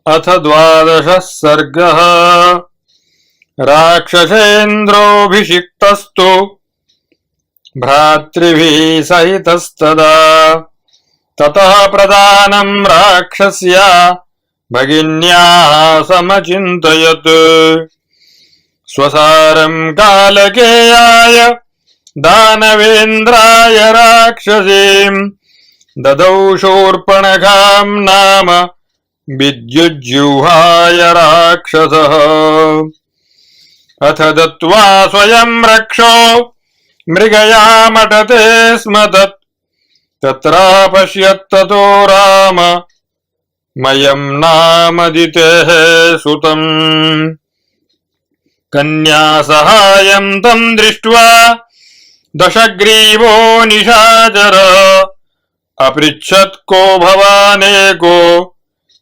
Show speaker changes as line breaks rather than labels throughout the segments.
अथ द्वादशः सर्गः। राक्षसेन्द्रोऽभिषिक्तस्तु भ्रातृभिः सहितस्तदा ततः प्रधानं राक्षस्या भगिन्याः समचिन्तयत् स्वसारं कालकेयाय दानवेन्द्राय राक्षसीं ददौ शूर्पणखां नाम विद्युज्जुहाय राक्षसः। अथ दत्त्वा स्वयं रक्षो मृगयामटते स्म तत्रापश्यत्ततो राम मयं नामदितेः सुतम्। कन्यासहायं तं दृष्ट्वा दशग्रीवो निशाचर अपृच्छत् को भवानेको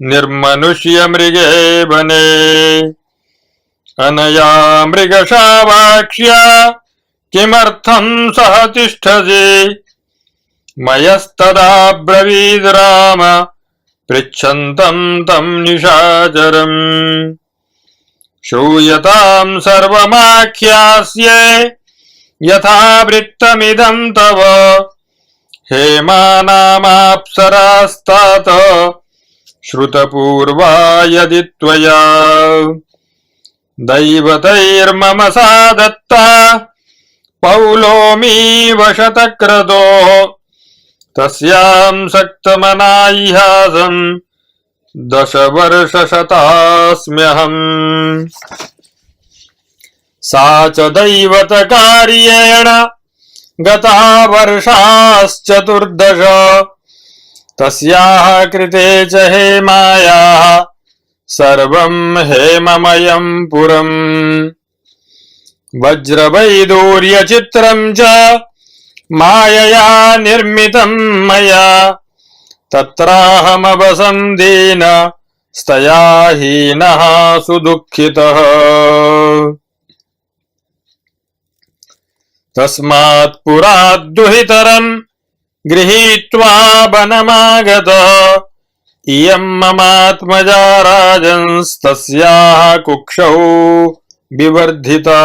निर्मनुष्य मृगे वने। अनया मृगशावाक्ष्या किमर्थं सह तिष्ठसि मयस्तदा ब्रवीद् राम पृच्छन्तं तं निशाचरम्। श्रूयतां सर्वमाख्यास्ये यथावृत्तमिदं तव हेमानामाप्सरास्तात श्रुतपूर्वा यदि त्वया। दैवतैर्मम सा दत्ता पौलोमी वशतक्रतो तस्यां सक्तमनाह्यासं दशवर्षशतास्म्यहम्। सा च दैवतकार्येण गता वर्षाश्चतुर्दश तस्याः कृते च हेमायाः सर्वं हेममयं पुरम्। वज्रवैदूर्यचित्रं च मायया निर्मितं मया तत्राहमवसं दीन स्तया हीनः सुदुःखितः। तस्मात् पुराद्दुहितरं गृहीत्वा वनमागतः इयं ममात्मजा राजंस्तस्याः कुक्षौ विवर्धिता।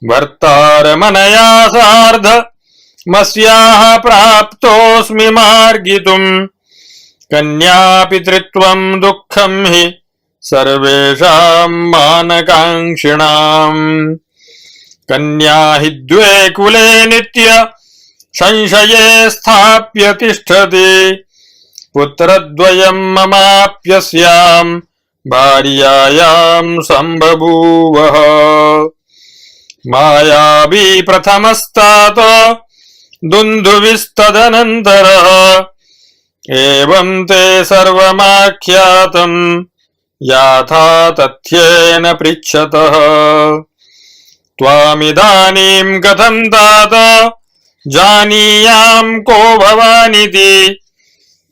भर्तारमनया सार्ध मस्याः प्राप्तोऽस्मि मार्गितुम् कन्यापितृत्वं दुःखं हि सर्वेषां मानकाङ्क्षिणाम्। कन्या हि द्वे कुले नित्य संशये स्थाप्य तिष्ठति पुत्रद्वयं ममाप्यस्यां भार्यायां सम्बभूवः। मायावी प्रथमस्तात दुन्दुभिस्तदनन्तरः एवं ते सर्वमाख्यातं याथा तथ्येन पृच्छतः। त्वामिदानीं कथं तात जानीयां को भवानिति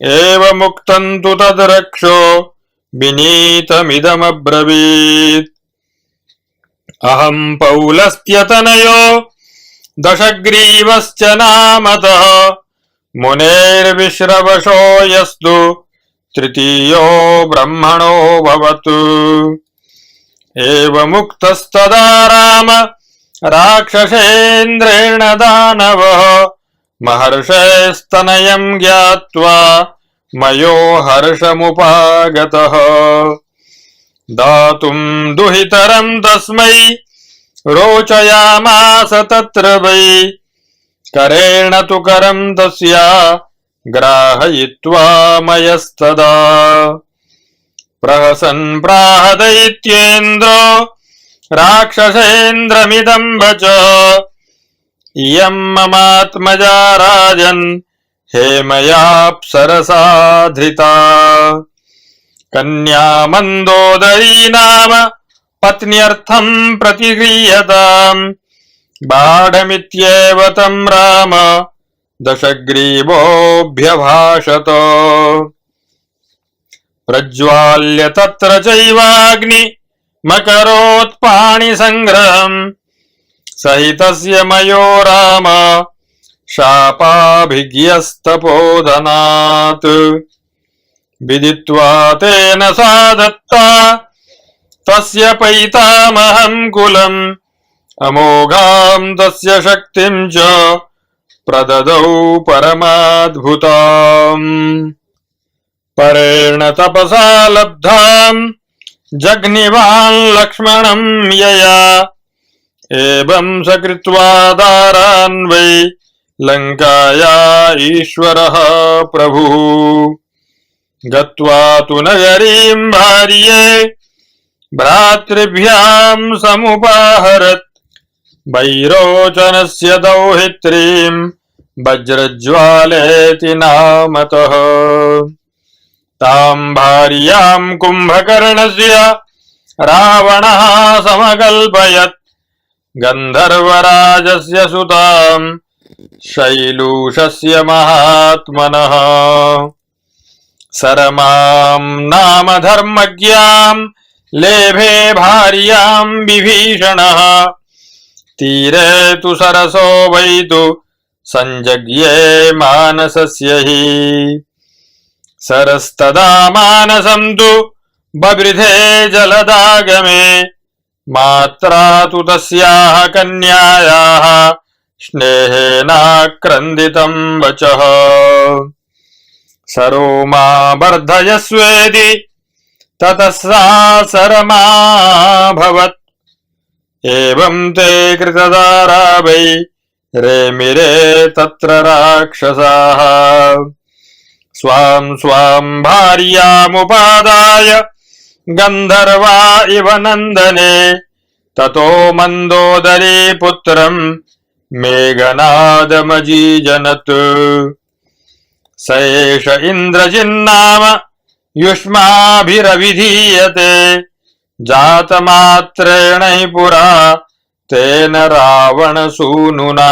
एवमुक्तं तु तद्रक्षो विनीतमिदमब्रवीत्। अहं पौलस्त्यतनयो दशग्रीवश्च नामतः मुनेर्विश्रवशो यस्तु तृतीयो ब्रह्मणो भवतु। एवमुक्तस्तदा राम राक्षसेन्द्रेण दानवः महर्षेस्तनयं ज्ञात्वा मयो हर्षमुपागतः। दातुं दुहितरं तस्मै रोचयामास तत्र वै करेण तु करं तस्या ग्राहयित्वा मयस्तदा। प्रहसन् प्राह दैत्येन्द्रो राक्षसेन्द्रमिदं वच इयं ममात्मजा राजन् हेमयाप्सरसा धृता। कन्या मन्दोदरी नाम पत्न्यर्थं प्रतिगृह्यताम् बाढमित्येव तं राम दशग्रीवोऽभ्यभाषत। प्रज्वाल्य तत्र चैवाग्नि मकरोत्पाणिसंग्रहम् सहितस्य मयो राम शापाभिज्ञस्तपोधनात् विदित्वा तेन सा दत्ता तस्य पैतामहं कुलम् अमोघां तस्य शक्तिं च प्रददौ परमाद्भुताम् परेण तपसा लब्धां जघ्निवान् लक्ष्मणं यया एवं स कृत्वा दारान् वै लङ्काया ईश्वरः प्रभुः गत्वा तु नगरीं भार्ये भ्रातृभ्यां समुपाहरत् वैरोचनस्य दौहित्रीं वज्रज्वालेति नामतः तां भार्यां कुम्भकर्णस्य रावणः समकल्पयत् गन्धर्वराजस्य सुतां शैलूषस्य महात्मनः सरमां नाम धर्मज्ञां लेभे भार्यां विभीषणः तीरे तु सरसो वै तु संजज्ञे मानसस्य हि सरस्तदा मानसं तु बभृधे जलदागमे मात्रा तु तस्याः कन्यायाः स्नेहेनाक्रन्दितं वचः सरोमा वर्धयस्वेति ततः सा सरमाभवत् एवं ते कृतदारा वै रेमिरे तत्र राक्षसाः स्वां स्वां भार्यामुपादाय गन्धर्वा इव नन्दने ततो मन्दोदरी पुत्रं मेघनादमजीजनत् स एष इन्द्रजिन्नाम युष्माभिरभिधीयते जातमात्रेण हि पुरा तेन रावणसूनुना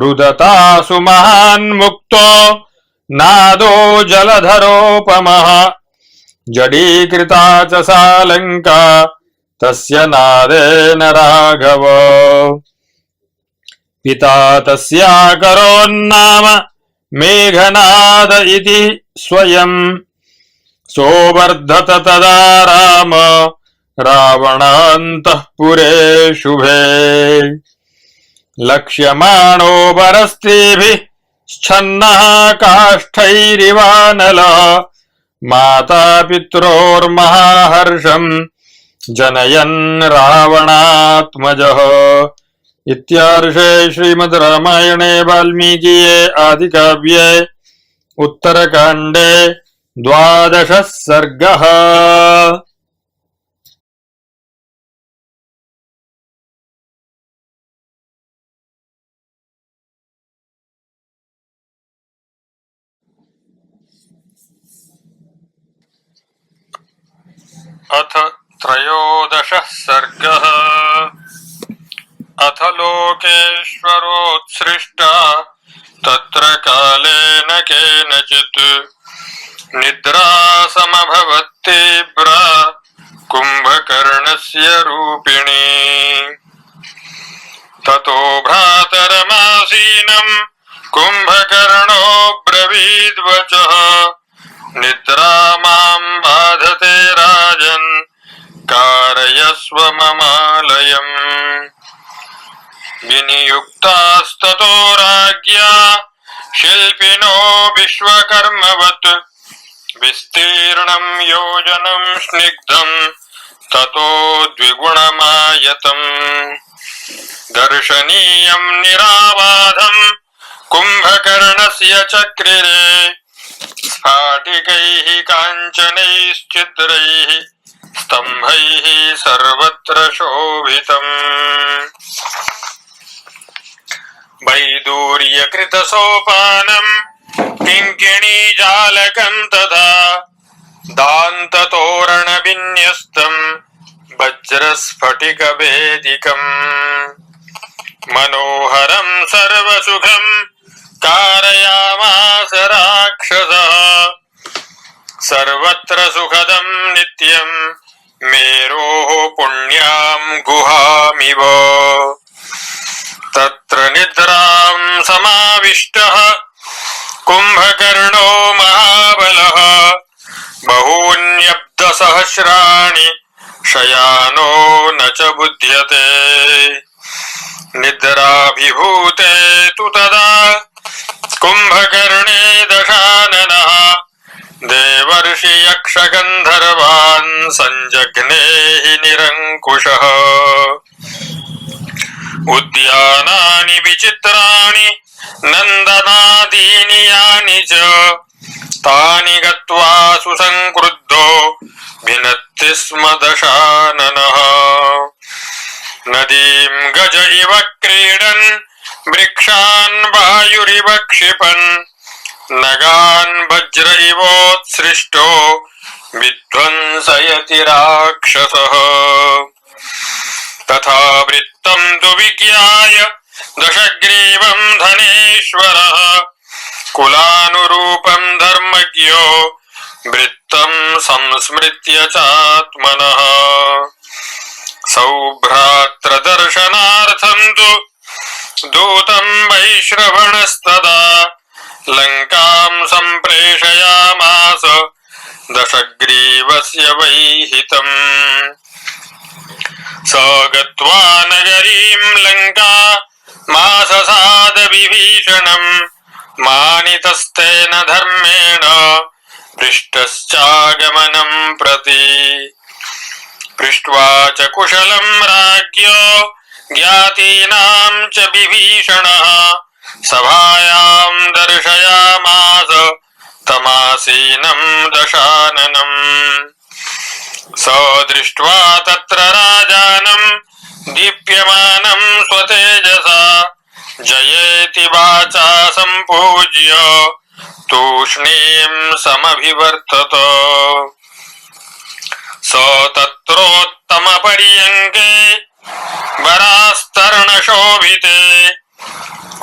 रुदतासु महान्मुक्तो नादो जलधरोपमः जडीकृता च सा लङ्का तस्य नादेन राघव पिता तस्याकरोन्नाम मेघनाद इति स्वयं सोवर्धत तदा राम रावणान्तःपुरे शुभे लक्ष्यमाणो परस्त्रीभिः छन्नः काष्ठैरिवानलः माता पित्रोर्महाहर्षं जनयन् रावणात्मजः इत्यार्षे श्रीमद् रामायणे वाल्मीकिये आदिकाव्ये उत्तरकाण्डे 12 सर्गः। अथ 13 सर्गः। अथ लोकेश्वरोत्सृष्टा तत्र कालेन केनचित् निद्रा समभवत्तीव्रा कुम्भकर्णस्य रूपिणी ततो भ्रातरमासीनं कुम्भकर्णो ब्रवीद्वचः निद्रा मां बाधते राजन् कारयस्व ममालयम् विनियुक्तास्ततो राज्ञा शिल्पिनो विश्वकर्मवत् विस्तीर्णं योजनं स्निग्धं ततो द्विगुणमायतम् दर्शनीयं निराबाधं कुम्भकर्णस्य चक्रिरे स्फाटिकैः काञ्चनैश्चित्रैः स्तम्भैः सर्वत्र शोभितम् वैदूर्यकृतसोपानं किङ्किणीजालकं तथा दान्ततोरणविन्यस्तं वज्रस्फटिकवेदिकम् मनोहरं सर्वसुखं कारयामास राक्षसः सर्वत्र सुखदं नित्यं मेरोः पुण्यां गुहामिव तत्र निद्रां समाविष्टः कुंभकर्णो महाबलः बहून्यब्धसहस्राणि शयानो न च बुध्यते निद्राभिभूते तु तदा कुंभकर्णे दशाननः देवर्षि यक्षगन्धर्वान् संजघ्ने हि निरङ्कुशः उद्यानानि विचित्राणि नन्दनादीनि यानि च तानि गत्वा सुसंक्रुद्धो भिनत्ति स्म दशाननः नदीं गज इव क्रीडन् वृक्षान् वायुरिव क्षिपन् नगान् वज्र इवोत्सृष्टो विध्वंसयति राक्षसः तथा वृत्तं तु विज्ञाय दशग्रीवं धनेश्वरः कुलानुरूपं धर्मज्ञो वृत्तं संस्मृत्य चात्मनः सौभ्रात्रदर्शनार्थं तु दूतं वैश्रवणस्तदा लङ्कां सम्प्रेषयामास दशग्रीवस्य वैहितम् स गत्वा नगरीं लङ्का माससाद विभीषणम् मानितस्तेन धर्मेण पृष्टश्चागमनं प्रति पृष्ट्वा च कुशलं राज्ञो ज्ञातीनां च विभीषणः सभायां दर्शयामास तमासीनं दशाननम् स दृष्ट्वा तत्र राजानं दीप्यमानं स्वतेजसा जयेति वाचा सम्पूज्य तूष्णीं समभिवर्तत स तत्रोत्तमपर्यङ्के वरास्तरणशोभिते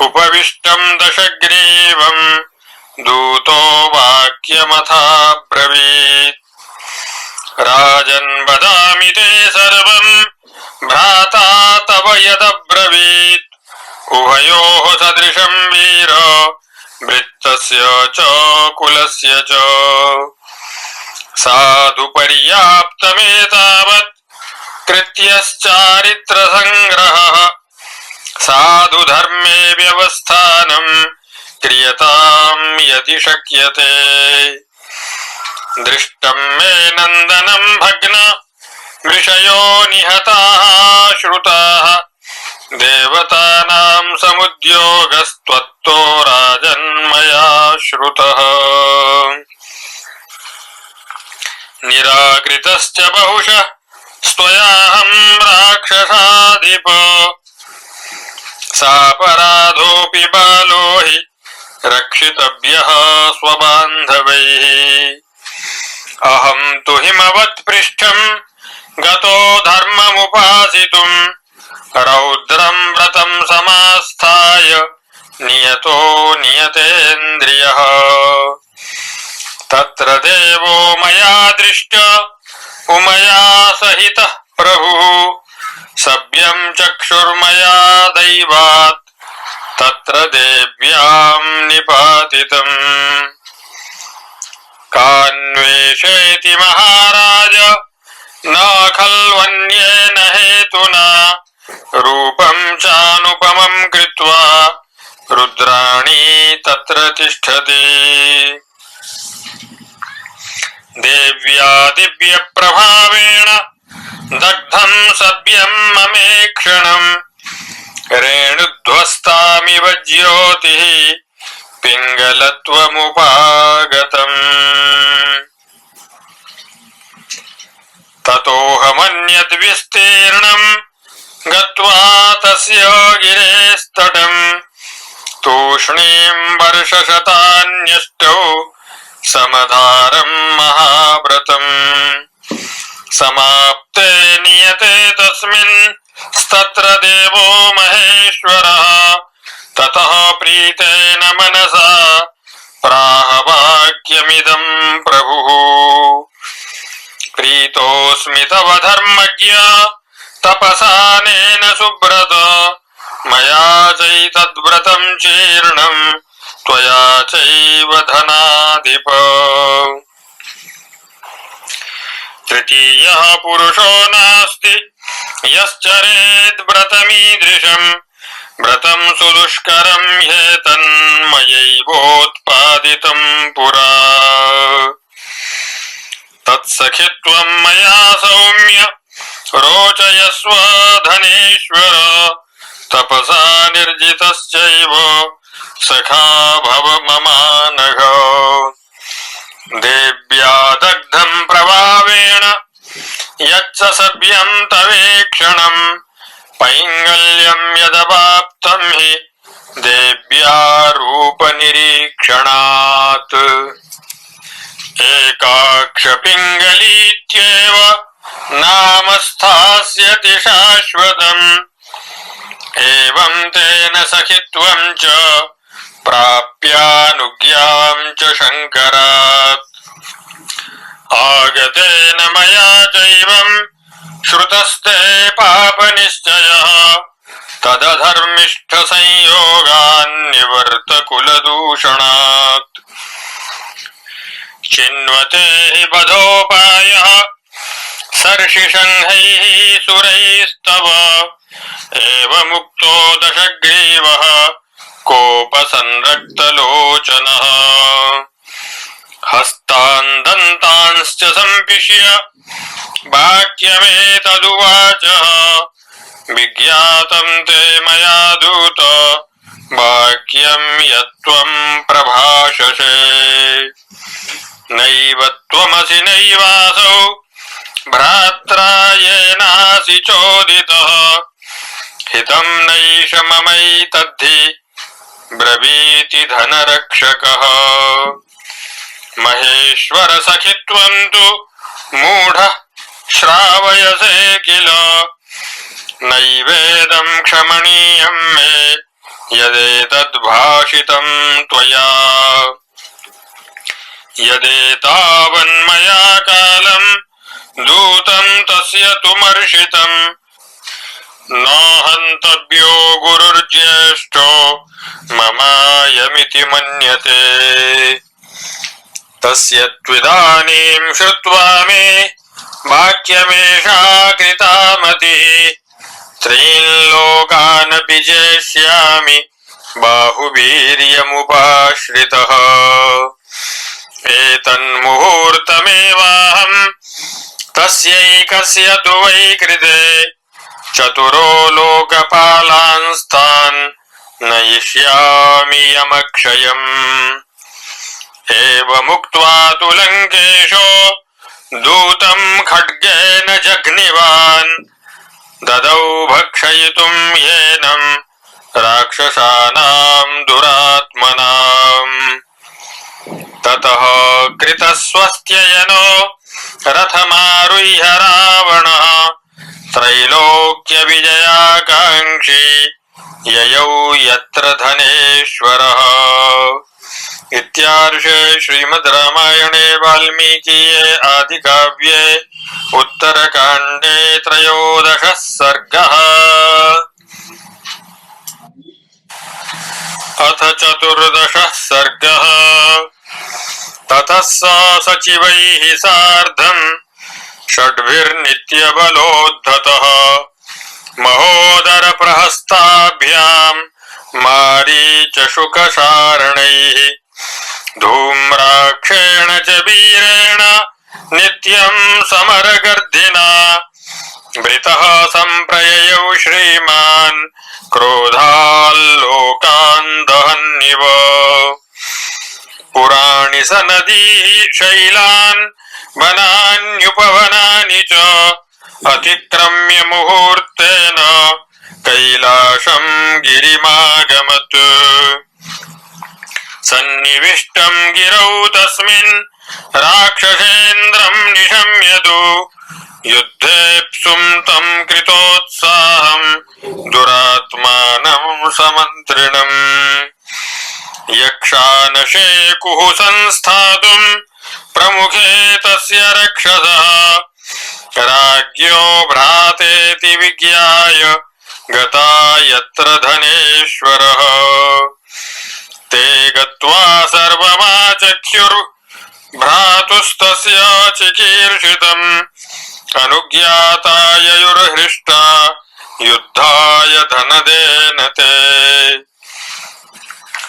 उपविष्टं दशग्रीवं दूतो वाक्यमथाब्रवीत् राजन् वदामि ते सर्वं भ्राता तव यदब्रवीत् उभयोः सदृशं वीर वृत्तस्य च कुलस्य च साधु पर्याप्तमेतावत् कृत्यश्चारित्रसङ्ग्रहः साधु धर्मे व्यवस्थानं क्रियतां यदि शक्यते दृष्टं मे नन्दनं भग्न वृषयो निहताः श्रुताः देवतानां समुद्योगस्त्वत्तो राजन्मया श्रुतः निराकृतश्च बहुशः स्त्वयाहं राक्षसाधिप सापराधोऽपि बालो हि रक्षितव्यः स्वबान्धवैः अहं तु हिमवत् पृष्ठं गतो धर्ममुपासितुं रौद्रं व्रतं समास्थाय नियतो नियतेन्द्रियः तत्र देवो मया दृष्ट उमया सहितः प्रभुः सभ्यं चक्षुर्मया दैवात् तत्र देव्यां निपातितम् कान्वेषेति महाराज न खल्वन्येन हेतुना रूपं चानुपमं कृत्वा रुद्राणी तत्र तिष्ठति देव्या दिव्यप्रभावेण दग्धं सभ्यं ममेक्षणम् रेणुध्वस्तामिव ज्योतिः पिङ्गलत्वमुपागतम् ततोऽहमन्यद्विस्तीर्णं गत्वा तस्य गिरेस्तटम् तूष्णीं वर्षशतान्यष्टौ समधारं महाव्रतम् समाप्ते नियते तस्मिन् तत्र देवो महेश्वरः ततः प्रीतेन मनसा प्राह वाक्यमिदं प्रभुः प्रीतोऽस्मि तव धर्मज्ञ तपसानेन सुब्रत मया चैतद्व्रतं चीर्णं त्वया चैव धनाधिप तृतीयः पुरुषो नास्ति यश्चरेत् व्रतमीदृशम् व्रतं सुदुष्करं ह्येतन्मयैवोत्पादितं पुरा तत्सखित्वं मया सौम्य रोचयस्व धनेश्वर तपसा निर्जितश्चैव सखा भव ममानघ देव्या दग्धं प्रभावेण यच्च सभ्यं तवेक्षणम् पैङ्गल्यं यदवाप्तं हि देव्या रूपनिरीक्षणात् एकाक्षपिङ्गलीत्येव नाम स्थास्यति शाश्वतम् एवं तेन सखित्वं च प्राप्यानुज्ञां च शङ्करात् आगतेन मया चैवं श्रुतस्ते पापनिश्चयः तदधर्मिष्ठसंयोगान् कुलदूषणात् चिन्वते हि बधोपायः सर्षिषङ्घैः सुरैस्तव एवमुक्तो दशग्रीवः कोपसंरक्तलोचनः हस्तान् दन्तांश्च सम्पिष्य वाक्यमेतदुवाचः विज्ञातं ते मया दूत वाक्यं यत्त्वं प्रभाषसे नैव त्वमसि नैवासौ भ्रात्रा येनासि चोदितः हितं नैष ममैतद्धि ब्रवीति धनरक्षकः महेश्वर सखित्वं तु मूढः श्रावयसे किल नैवेदं क्षमणीयं मे यदेतद्भाषितं त्वया यदेतावन्मया कालं दूतं तस्य तुमर्षितं न हन्तव्यो गुरुर्ज्येष्ठो ममायमिति मन्यते तस्य त्विदानीं श्रुत्वा मे वाक्यमेषा कृता मतिः त्रीन् लोकानपि जेष्यामि बाहुवीर्यमुपाश्रितः एतन्मुहूर्तमेवाहं तस्यैकस्य तु वै कृते चतुरो लोकपालांस्तान् नयिष्यामि यमक्षयम् एवमुक्त्वा तु लङ्केशो दूतं खड्गेन जघ्निवान् ददौ भक्षयितुं येनं राक्षसानां दुरात्मनाम् ततः कृतस्वस्त्ययनो रथमारुह्य रावणः त्रैलोक्यविजयाकाङ्क्षी ययौ यत्र धनेश्वरः इत्यार्षे श्रीमद् रामायणे वाल्मीकीये आदिकाव्ये उत्तरकाण्डे 13 सर्गः। अथ 14 सर्गः। ततः स सचिवैः सार्धं षड्भिर्नित्यबलोद्धतः महोदरप्रहस्ताभ्यां मारीचशुकशारणैः धूम्राक्षेण च वीरेण नित्यं समरगर्धिना वृतः सम्प्रययौ श्रीमान् क्रोधाल्लोकान् दहन्निव पुराणि स नदीः शैलान् वनान्युपवनानि च अतिक्रम्य मुहूर्तेन कैलासं गिरिमागमत् सन्निविष्टं गिरौ तस्मिन् राक्षसेन्द्रं निशम्यतु युद्धेप्सुं तं कृतोत्साहं दुरात्मानं समन्त्रिणम् यक्षानशेकुः संस्थातुं प्रमुखे तस्य रक्षसः राज्ञो भ्रातेति विज्ञाय गता यत्र धनेश्वरः ते गत्वा सर्वमाचख्युर्भ्रातुस्तस्य चिकीर्षितम् अनुज्ञाताययुर्हृष्टा युद्धाय धनदेन ते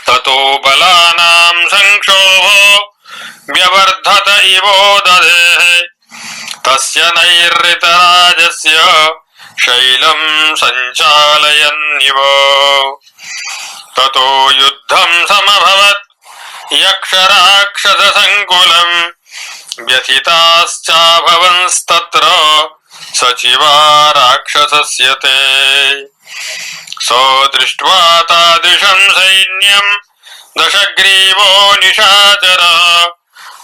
ततो बलानां संक्षोभो व्यवर्धत इवोदधेः तस्य नैरृतराजस्य शैलं सञ्चालयन्निव ततो युद्धं समभवत् यक्षराक्षससङ्कुलम् व्यथिताश्चाभवंस्तत्र सचिवा राक्षसस्य ते स दृष्ट्वा तादृशं सैन्यं दशग्रीवो निशाचरः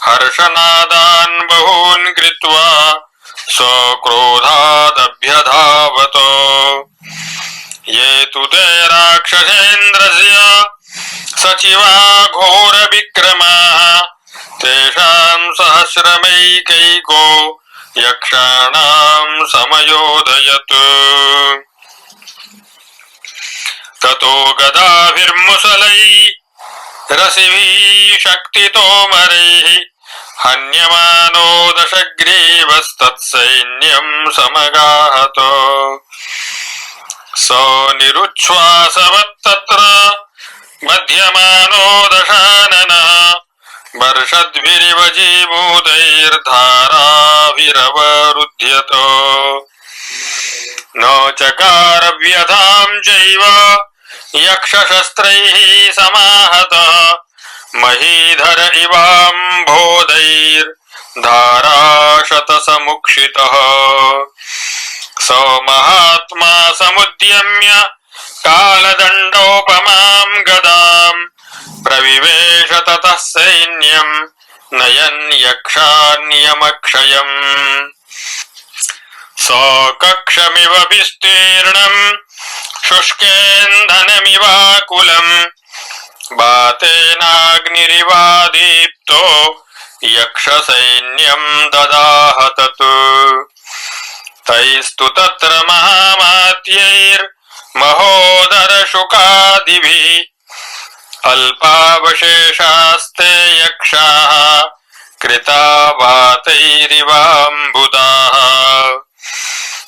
हर्षनादान् बहून् कृत्वा सक्रोधादभ्यधावत ये तु ते राक्षसेन्द्रस्य सचिवा घोरविक्रमाः तेषां सहस्रमैकैको यक्षाणां समयोधयत् ततो गदाभिर्मुसलैः रसिभिः शक्तितोमरैः हन्यमानो दशग्रीवस्तत्सैन्यं समगाहत स निरुच्छ्वासवत्तत्र मध्यमानो दशाननः वर्षद्भिरिव जीमूतैर्धाराभिरवरुध्यत न चकार व्यथां चैव यक्षशस्त्रैः समाहतः महीधर इवाम्भोदैर्धाराशतसमुक्षितः स महात्मा समुद्यम्य कालदण्डोपमां गदां प्रविवेश ततः सैन्यं नयन् यक्षान्यमक्षयम् सकक्षमिव विस्तीर्णं शुष्केन्धनमिवाकुलं बातेनाग्निरिवादीप्तो यक्षसैन्यं ददाह तत् तैस्तु तत्र महामात्यैर्महोदरशुकादिभिः अल्पावशेषास्ते यक्षाः कृता वातैरिवाम्बुदाः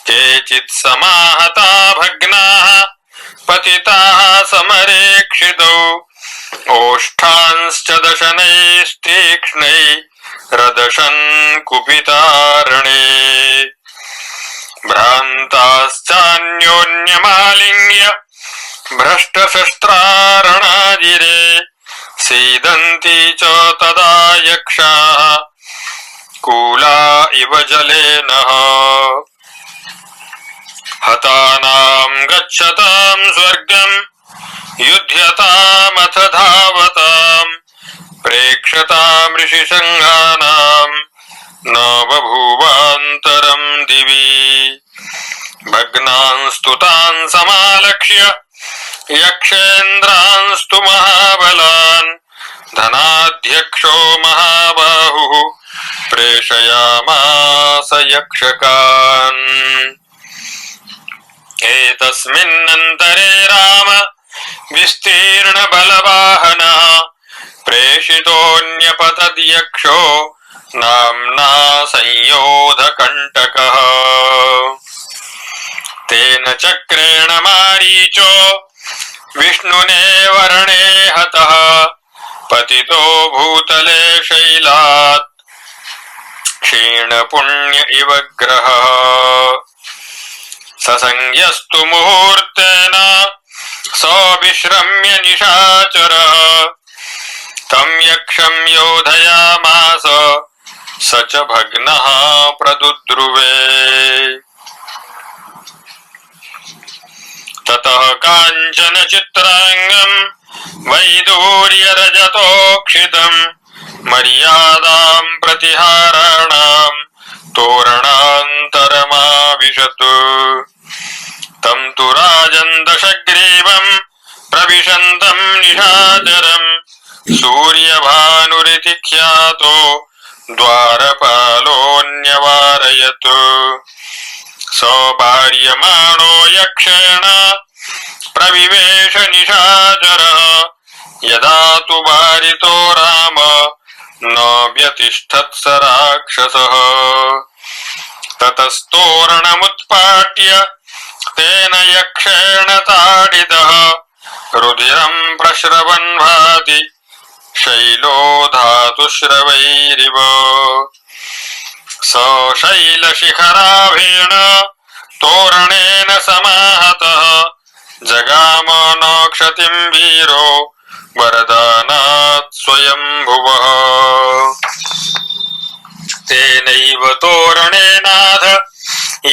केचित् समाहता भग्नाः पतिताः समरेक्षितौ ओष्ठांश्च दशनैस्तीक्ष्णैः रदशन् कुपितारणे भ्रान्ताश्चान्योन्यमालिङ्ग्य भ्रष्टशस्त्रारणाजिरे सीदन्ति च तदा यक्षाः कूला इव जलेन हतानां गच्छतां स्वर्गं युध्यतामथ धावतां प्रेक्षतां ऋषिसङ्घानां न बभूवान्तरं दिवि भग्नांस्तु तान् समालक्ष्य यक्षेन्द्रांस्तु महाबलान् धनाध्यक्षो महाबाहुः प्रेषयामास यक्षकान् एतस्मिन्नन्तरे राम विस्तीर्णबलवाहनः प्रेषितोऽन्यपतद्यक्षो नाम्ना संयोधकण्टकः तेन चक्रेण मारीचो विष्णुने वरणे हतः पतितो भूतले शैलात् क्षीणपुण्य इव ग्रहः ससंज्ञस्तु मुहूर्तेन सविश्रम्य निशाचरः तं यक्षं योधयामास स च भग्नः प्रदुद्रुवे ततः काञ्चन चित्रांगं वैदूर्यरजतोक्षितम् मर्यादां प्रतिहाराणां तोरणान्तरमाविशतु तं तु राजन् दशग्रीवं प्रविशन्तं निशाचरं सूर्यभानुरिति ख्यातो द्वारपालोऽन्यवारयत् सौभार्यमाणो यक्षेण प्रविवेश निशाचरः यदा तु बारितो राम न व्यतिष्ठत् स राक्षसः ततस्तोरणमुत्पाट्य तेन यक्षेण ताडितः रुधिरं प्रश्रवन् भाति शैलो धातुश्रवैरिव स शैलशिखराभेण तोरणेन समाहतः जगाम न क्षतिं वीरो वरदानात् स्वयंभुवः तेनैव तोरणेनाथ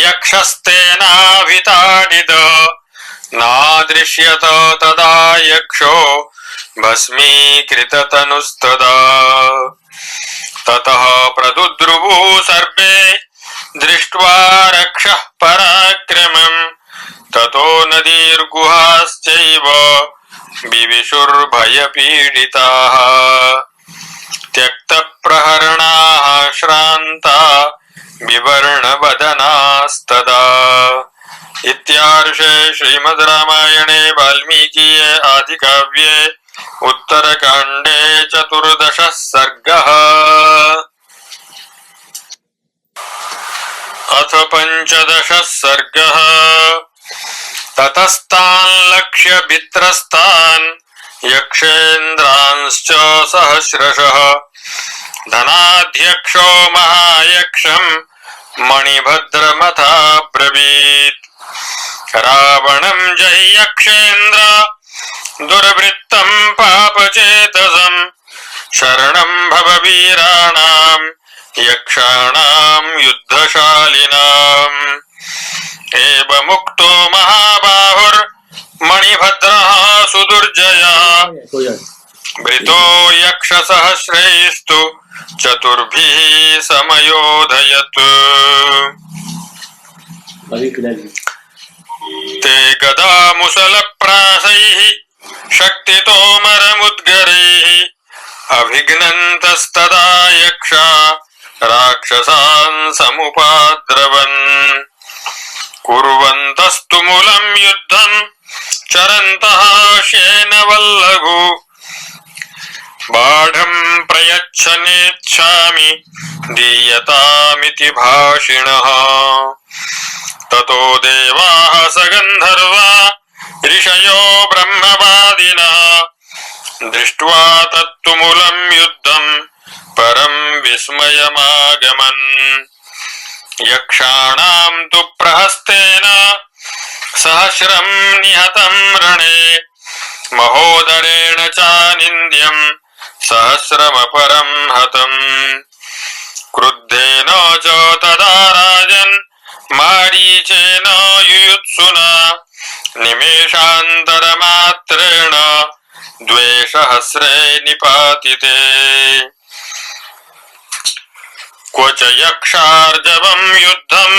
यक्षस्तेनाभिताडितः नादृश्यत तदा यक्षो भस्मीकृततनुस्तदा ततः प्रदुद्रुवु सर्वे दृष्ट्वा रक्षः पराक्रमम् ततो नदीर्गुहाश्चैव विविशुर्भयपीडिताः त्यक्तप्रहरणाः श्रान्ता विवर्णवदनास्तदा इत्यार्षे श्रीमद् रामायणे वाल्मीकीये आदिकाव्ये उत्तरकाण्डे 14 सर्गः। अथ 15 सर्गः। ततस्तान् लक्ष्य भित्रस्तान् यक्षेन्द्रांश्च सहस्रशः धनाध्यक्षो महायक्षम् मणिभद्रमथाब्रवीत् रावणं जहि यक्षेन्द्र दुर्वृत्तं पापचेतसं शरणं भव वीराणां यक्षाणां युद्धशालिनाम् एवमुक्तो महाबाहुर्मणिभद्रः सुदुर्जयः वृतो यक्षसहस्रैस्तु चतुर्भिः समयोधयत् ते गदा मुसलप्रासैः शक्तितोमरमुद्गरैः अभिघ्नन्तस्तदा यक्षा राक्षसान् समुपाद्रवन् कुर्वन्तस्तु मूलं युद्धं चरन्तः श्येनवल्लघु बाढं प्रयच्छनेच्छामि दीयतामिति भाषिणः ततो देवाः सगन्धर्वा ऋषयो ब्रह्मवादिनः दृष्ट्वा तत्तुमुलं युद्धं परं विस्मयमागमन् यक्षाणां तु प्रहस्तेन सहस्रं निहतं रणे महोदरेण चानिन्द्यं सहस्रमपरं हतम् क्रुद्धेन च तदा राजन् मारीचेन युयुत्सुना निमेषान्तरमात्रेण द्वेषहस्रे निपातिते क्व च यक्षार्जवं युद्धं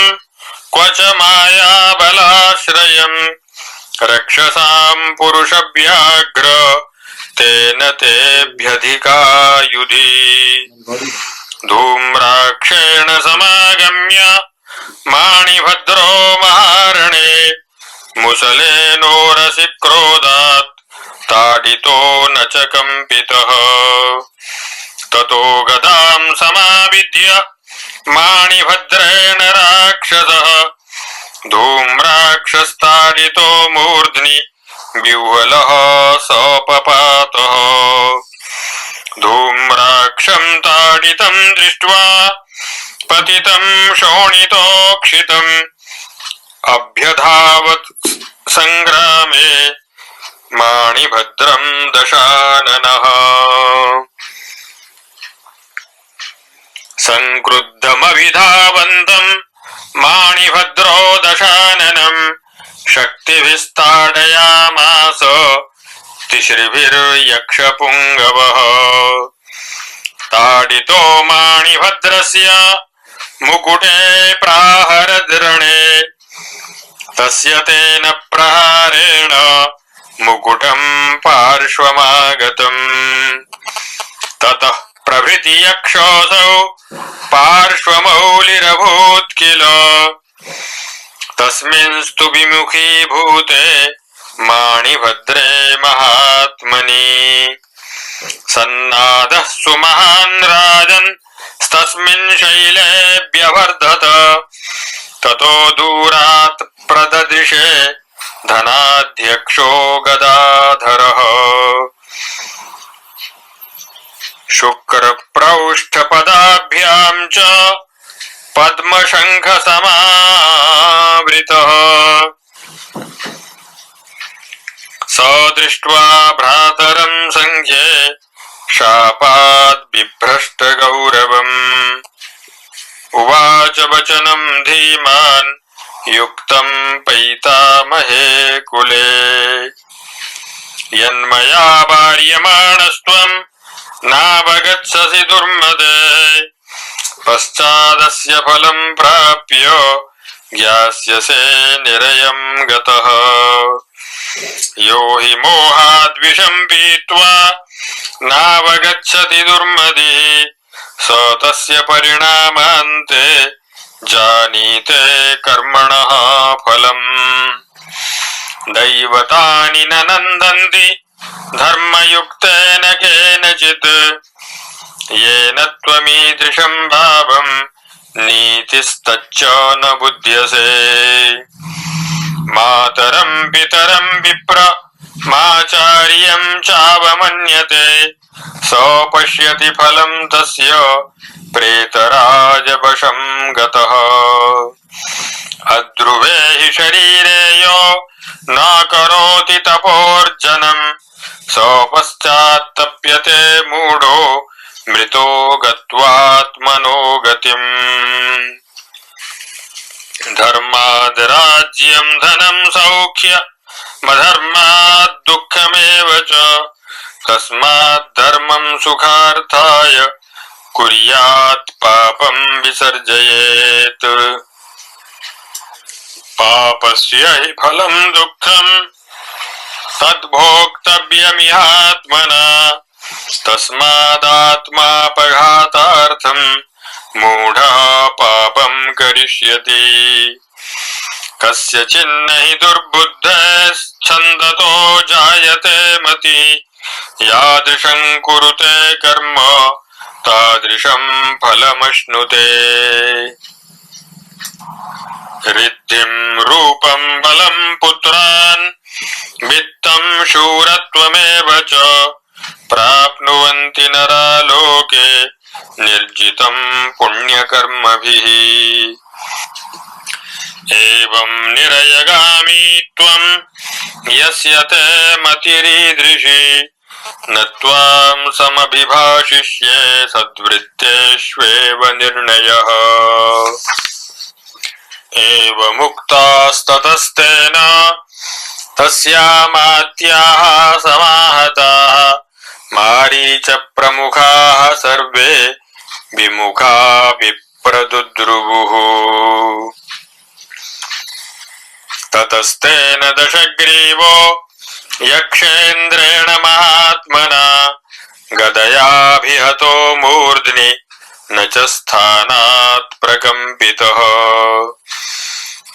क्व च मायाबलाश्रयम् रक्षसां पुरुषव्याघ्र तेन तेभ्यधिका युधि धूम्राक्षेण समागम्य माणिभद्रो महारणे मुसलेनोरसि क्रोधात् ताडितो न च कम्पितः ततो गदां समाविद्य माणिभद्रेण राक्षसः धूम्राक्षस्ताडितो मूर्ध्नि व्यूहलः सोपपातः धूम्राक्षं ताडितं दृष्ट्वा पतितं शोणितोक्षितम् अभ्यधावत् संग्रामे माणिभद्रं दशाननः संक्रुद्धमभिधावन्तं माणिभद्रो दशाननं शक्तिभिस्ताडयामास तिसृभिर्यक्षपुङ्गवः ताडितो माणिभद्रस्य मुकुटे प्राहरद्रणे तस्य तेन प्रहारेण मुकुटं पार्श्वमागतम् ततः प्रभृति यक्षोऽसौ पार्श्वमौलिरभूत् किल तस्मिंस्तु विमुखीभूते माणिभद्रे महात्मनि सन्नादः सुमहान् राजन् तस्मिन् शैले व्यवर्धत ततो दूरात् प्रददृशे धनाध्यक्षो गदाधरः शुक्रप्रौष्ठपदाभ्यां च पद्मशङ्खसमावृतः स दृष्ट्वा भ्रातरं सङ्ख्ये शापाद् बिभ्रष्टगौरवम् उवाच वचनं धीमान् युक्तं पैतामहे कुले यन्मया वार्यमाणस्त्वं नावगच्छसि दुर्मदे पश्चादस्य फलं प्राप्य ज्ञास्यसे निरयं गतः यो हि मोहाद्विषं पीत्वा नावगच्छति दुर्मदिः स तस्य परिणामान्ते जानीते कर्मणः फलम् दैवतानि न नन्दन्ति धर्मयुक्तेन केनचित् येन त्वमीदृशं भावं नीतिस्तच्च न बुध्यसे मातरं पितरं विप्र माचार्यं चावमन्यते सपश्यति फलं तस्य प्रेतराजवशं गतः अध्रुवे हि शरीरे यो न करोति तपोर्जनं सपश्चात्तप्यते मूढो मृतो गत्वात्मनो गतिम् धर्माद् राज्यं धनं सौख्य मधर्माद् दुःखमेव च तस्मात् धर्मं सुखार्थाय कुर्यात् पापं विसर्जयेत् पापस्य हि फलं दुःखं तद्भोक्तव्यमिहात्मना तस्मादात्मापघातार्थं मूढः पापं करिष्यति कस्यचिन्न हि दुर्बुद्धेश्छन्दतो जायते मति यादृशं कुरुते कर्म तादृशं फलमश्नुते रिद्धिं रूपं बलं पुत्रान् वित्तं शूरत्वमेव च प्राप्नुवन्ति नरा लोके निर्जितं पुण्यकर्मभिः एवं निरयगामी त्वं यस्य ते मतिरीदृशी न त्वां समभिभाषिष्ये सद्वृत्तेष्वेव निर्णयः एवमुक्तास्ततस्तेन तस्यामात्याः समाहताः मारीच प्रमुखाः सर्वे विमुखा विप्रदुद्रुवुः ततस्तेन दशग्रीवो यक्षेन्द्रेण महात्मना गदयाभिहतो मूर्ध्नि न च स्थानात् प्रकम्पितः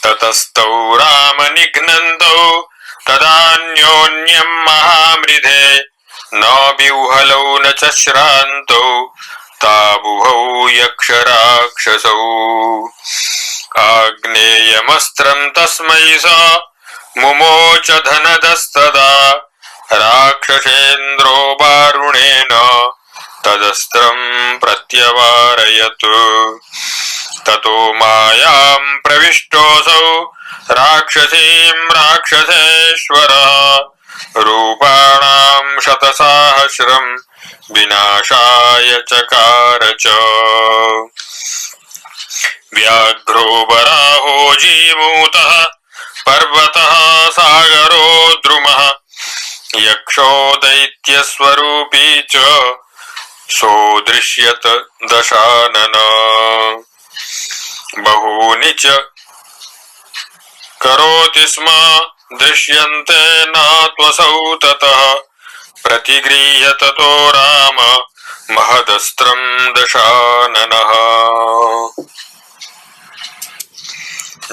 ततस्तौ रामनिघ्नन्तौ तदान्योन्यं महामृधे न विह्वलौ न च श्रान्तौ ताबुभौ यक्षराक्षसौ आग्नेयमस्त्रं तस्मै स मुमोच धनदस्तदा राक्षसेन्द्रो वारुणेन तदस्त्रं प्रत्यवारयत् ततो मायां प्रविष्टोऽसौ राक्षसीं राक्षसेश्वरः रूपाणां शतसाहस्रं विनाशाय चकार च व्याघ्रो वराहो जीमूतः पर्वतः सागरो द्रुमः यक्षो दैत्यस्वरूपी च सोदृश्यत दशानन बहूनि च करोति स्म दृश्यन्ते न त्वसौ ततः प्रतिगृह्य ततो राम महदस्त्रं दशाननः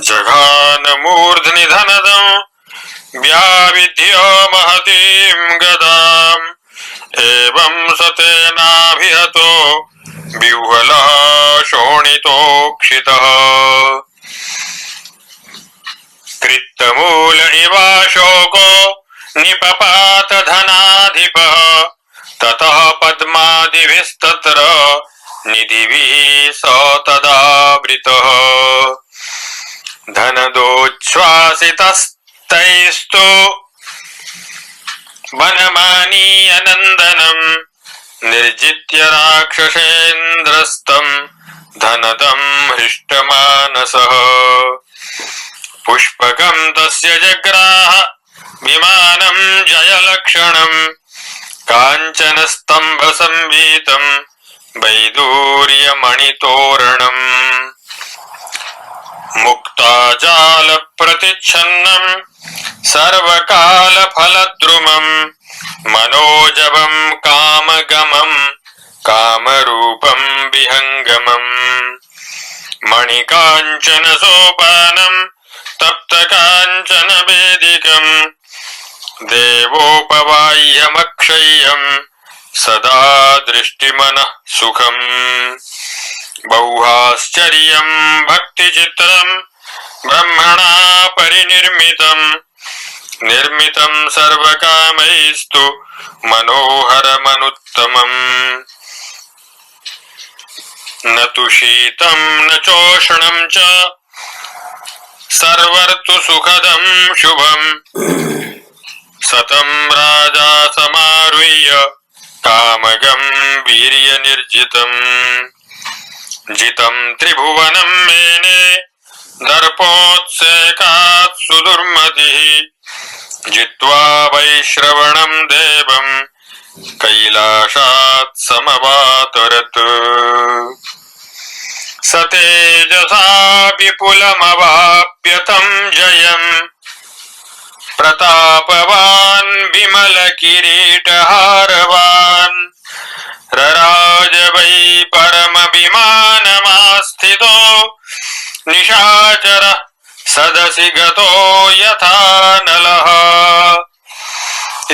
जघान मूर्ध्नि धनदं व्याविध्य महतीं गदाम् एवं सतेनाभिहतो विह्वलः शोणितोक्षितः कृत्तमूल इवाशोको निपपात धनाधिपः ततः पद्मादिभिस्तत्र निधिभिः स तदावृतः धनदोच्छ्वासितस्तैस्तु वनमानीयनन्दनम् निर्जित्य राक्षसेन्द्रस्तम् धनदं हृष्टमानसः पुष्पकं तस्य जग्राह विमानं जयलक्षणम् काञ्चनस्तम्भसंवीतं वैदूर्यमणितोरणम् मुक्ताजालप्रतिच्छन्नं सर्वकालफलद्रुमम् मनोजवं कामगमं कामरूपं विहङ्गमम् मणिकाञ्चनसोपानं तप्तकाञ्चनवेदिकम् देवोपवाह्यमक्षय्यं सदा दृष्टिमनः सुखम् बहुआश्चर्यं भक्तिचित्रं ब्रह्मणा परिनिर्मितं निर्मितं सर्वकामैस्तु मनोहरमनुत्तमम् न तु शीतं न चोष्णं च सर्वर्तुसुखदं शुभम् सतं राजा समारुह्य कामगं वीर्यनिर्जितम् जितं त्रिभुवनं मेने दर्पोत्सेकात् सुदुर्मतिः जित्वा वैश्रवणं देवं कैलासात् समवातरत् स तेजसा विपुलमवाप्यतं जयम् प्रतापवान् विमलकिरीटहारवान् रराज वै परमविमानमास्थितो निशाचरः सदसि गतो यथा नलः।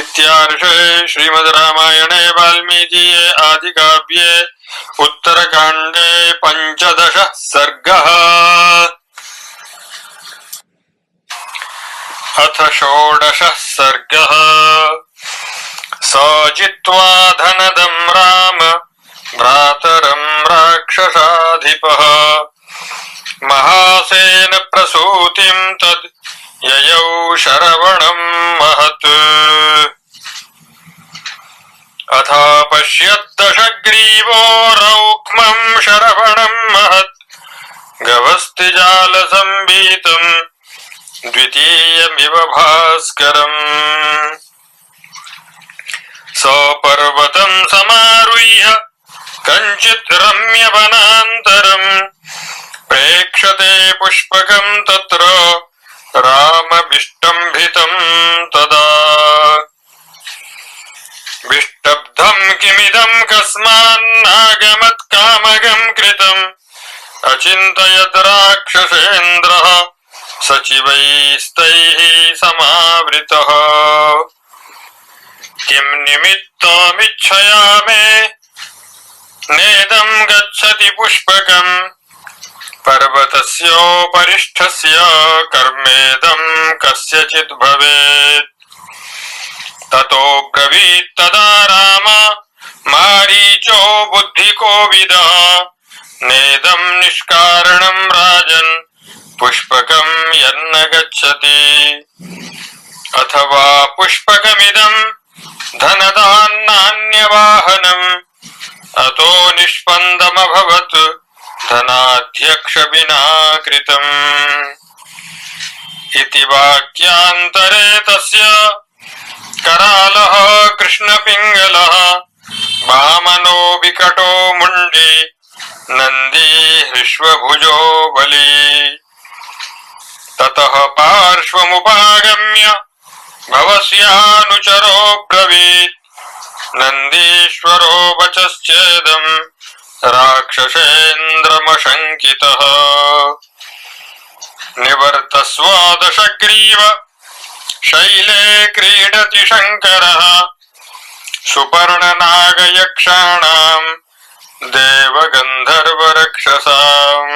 इत्यार्षे श्रीमद् रामायणे वाल्मीकीये आदिकाव्ये उत्तरकाण्डे 15 सर्गः। अथ 16 सर्गः। स जित्वा धनदं राम भ्रातरं राक्षसाधिपः महासेन प्रसूतिं तद् ययौ शरवणं महत्। अथ पश्यद्दशग्रीवो रौक्मं शरवणं महत् गवस्तिजालसंवीतं द्वितीयमिव भास्करम्। पर्वतं समारुह्य कञ्चित् रम्यवनान्तरम् प्रेक्षते पुष्पकं तत्र रामविष्टम्भितं तदा। विष्टब्धं किमिदं कस्मान्नागमत्कामगं कृतम् अचिन्तयद् राक्षसेन्द्रः सचिवैस्तैः समावृतः। किं निमित्तमिच्छया मे नेदं गच्छति पुष्पकम् पर्वतस्योपरिष्ठस्य कर्मेदं कस्यचित् भवेत्। ततो ब्रवीत् तदा राम मारीचो बुद्धिकोविदः नेदं निष्कारणं राजन् पुष्पकं यन्न गच्छति। अथवा पुष्पकमिदं धनदान्नान्यवाहनम् अतो निष्पन्दमभवत् धनाध्यक्ष विना कृतम्। इति वाक्यान्तरे तस्य करालः कृष्णपिङ्गलः वामनो विकटो मुण्डी नन्दी हृष्वभुजो बली। ततः पार्श्वमुपागम्य भवस्यानुचरो ब्रवीत् नन्दीश्वरो वचश्चेदं राक्षसेन्द्रमशङ्कितः। निवर्तस्व दशग्रीव शैले क्रीडति शङ्करः सुपर्णनागयक्षाणाम् देवगन्धर्वरक्षसाम्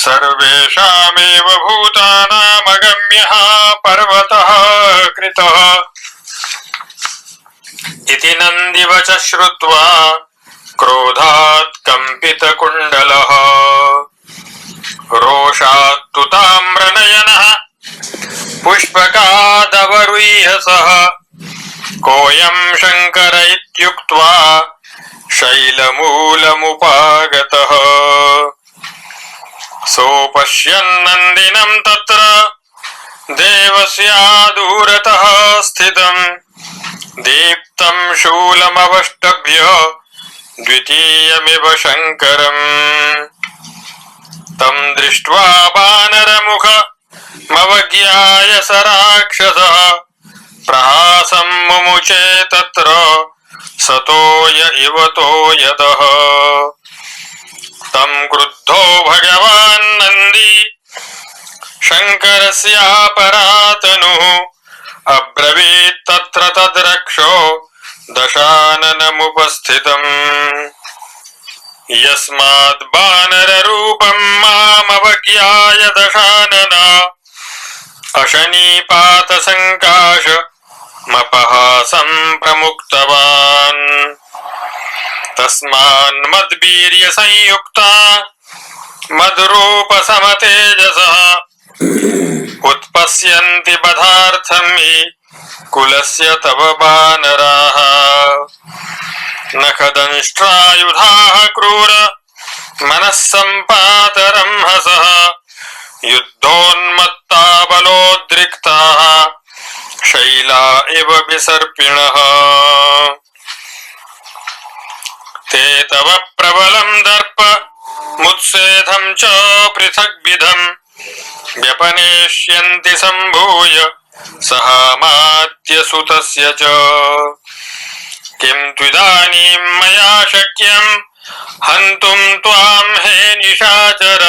सर्वेषामेव भूतानामगम्यः पर्वतः कृतः इति नन्दिवच श्रुत्वा क्रोधात् कम्पितकुण्डलः रोषात्तु ताम्रनयनः पुष्पकादवरुह्यसः कोऽयं शङ्कर इत्युक्त्वा शैलमूलमुपागतः सोपश्यन्नन्दिनं तत्र देवस्यादूरतः स्थितं दीप्तं शूलमवष्टभ्य द्वितीयमिव शङ्करम् तं दृष्ट्वा वानरमुखमवज्ञाय स राक्षसः प्रहासं मुमुचे तत्र सतोय इव तोयदः तं क्रुद्धो भगवान् नन्दी शङ्करस्यापरातनुः अब्रवीत् तत्र तद्रक्षो दशाननमुपस्थितम् यस्माद् वानररूपं मामवज्ञाय दशानन अशनीपातसङ्काशमपहासं प्रमुक्तवान् तस्मान्मद्वीर्यसंयुक्ता मद्रूपसमतेजसः उत्पश्यन्ति बधार्थं हि कुलस्य तव वानराः नखदंष्ट्रायुधाः क्रूर मनःसम्पातरंहसः युद्धोन्मत्ता बलोद्रिक्ताः शैला इव विसर्पिणः ते तव प्रबलं दर्प मुत्सेधं च पृथग्विधं व्यपनेष्यन्ति सम्भूय सहामात्यसुतस्य च किं त्विदानीं मया शक्यं हन्तुं त्वां हे निशाचर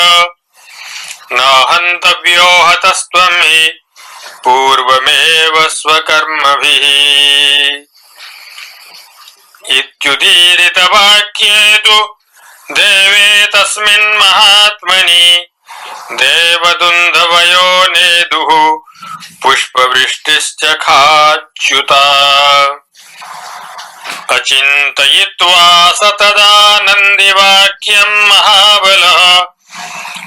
न हन्तव्यो हतस्त्वं हि पूर्वमेव स्वकर्मभिः इत्युदीरितवाक्ये तु देवे तस्मिन् महात्मनि देवदुन्धवयो नेदुः पुष्पवृष्टिश्च खाच्युता अचिन्तयित्वा स तदा नन्दिवाक्यं महाबलः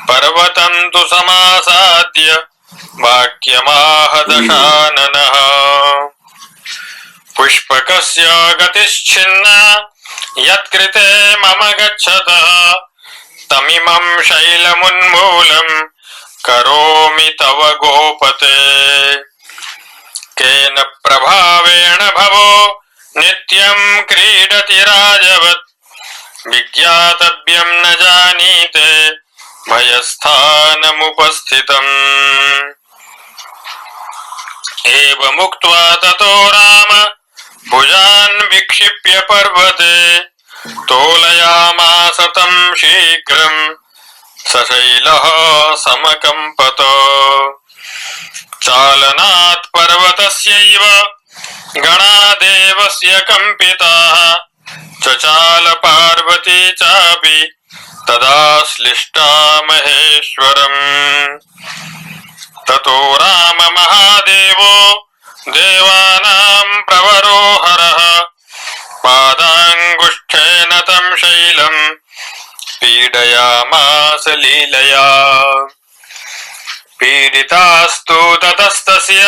पर्वतं तु समासाद्य वाक्यमाह दशाननः पुष्पकस्य गतिश्छिन्ना यत्कृते मम गच्छतः तमिमं शैलमुन्मूलं करोमि तव गोपते केन प्रभावेण भवो नित्यं क्रीडति राजवत् विज्ञातव्यं न जानीते भयस्थानमुपस्थितम् एवमुक्त्वा ततो राम भुजान् विक्षिप्य पर्वते तोलयामास तं शीघ्रं सशैलः समकम्पत चालनात् पर्वतस्यैव गणा देवस्य कम्पिताः चचाल पार्वती चापि तदा श्लिष्टा महेश्वरम् ततो राम महादेवो देवानां प्रवरो हरः पादाङ्गुष्ठेन तं शैलं पीडयामास लीलया पीडितास्तु ततस्तस्य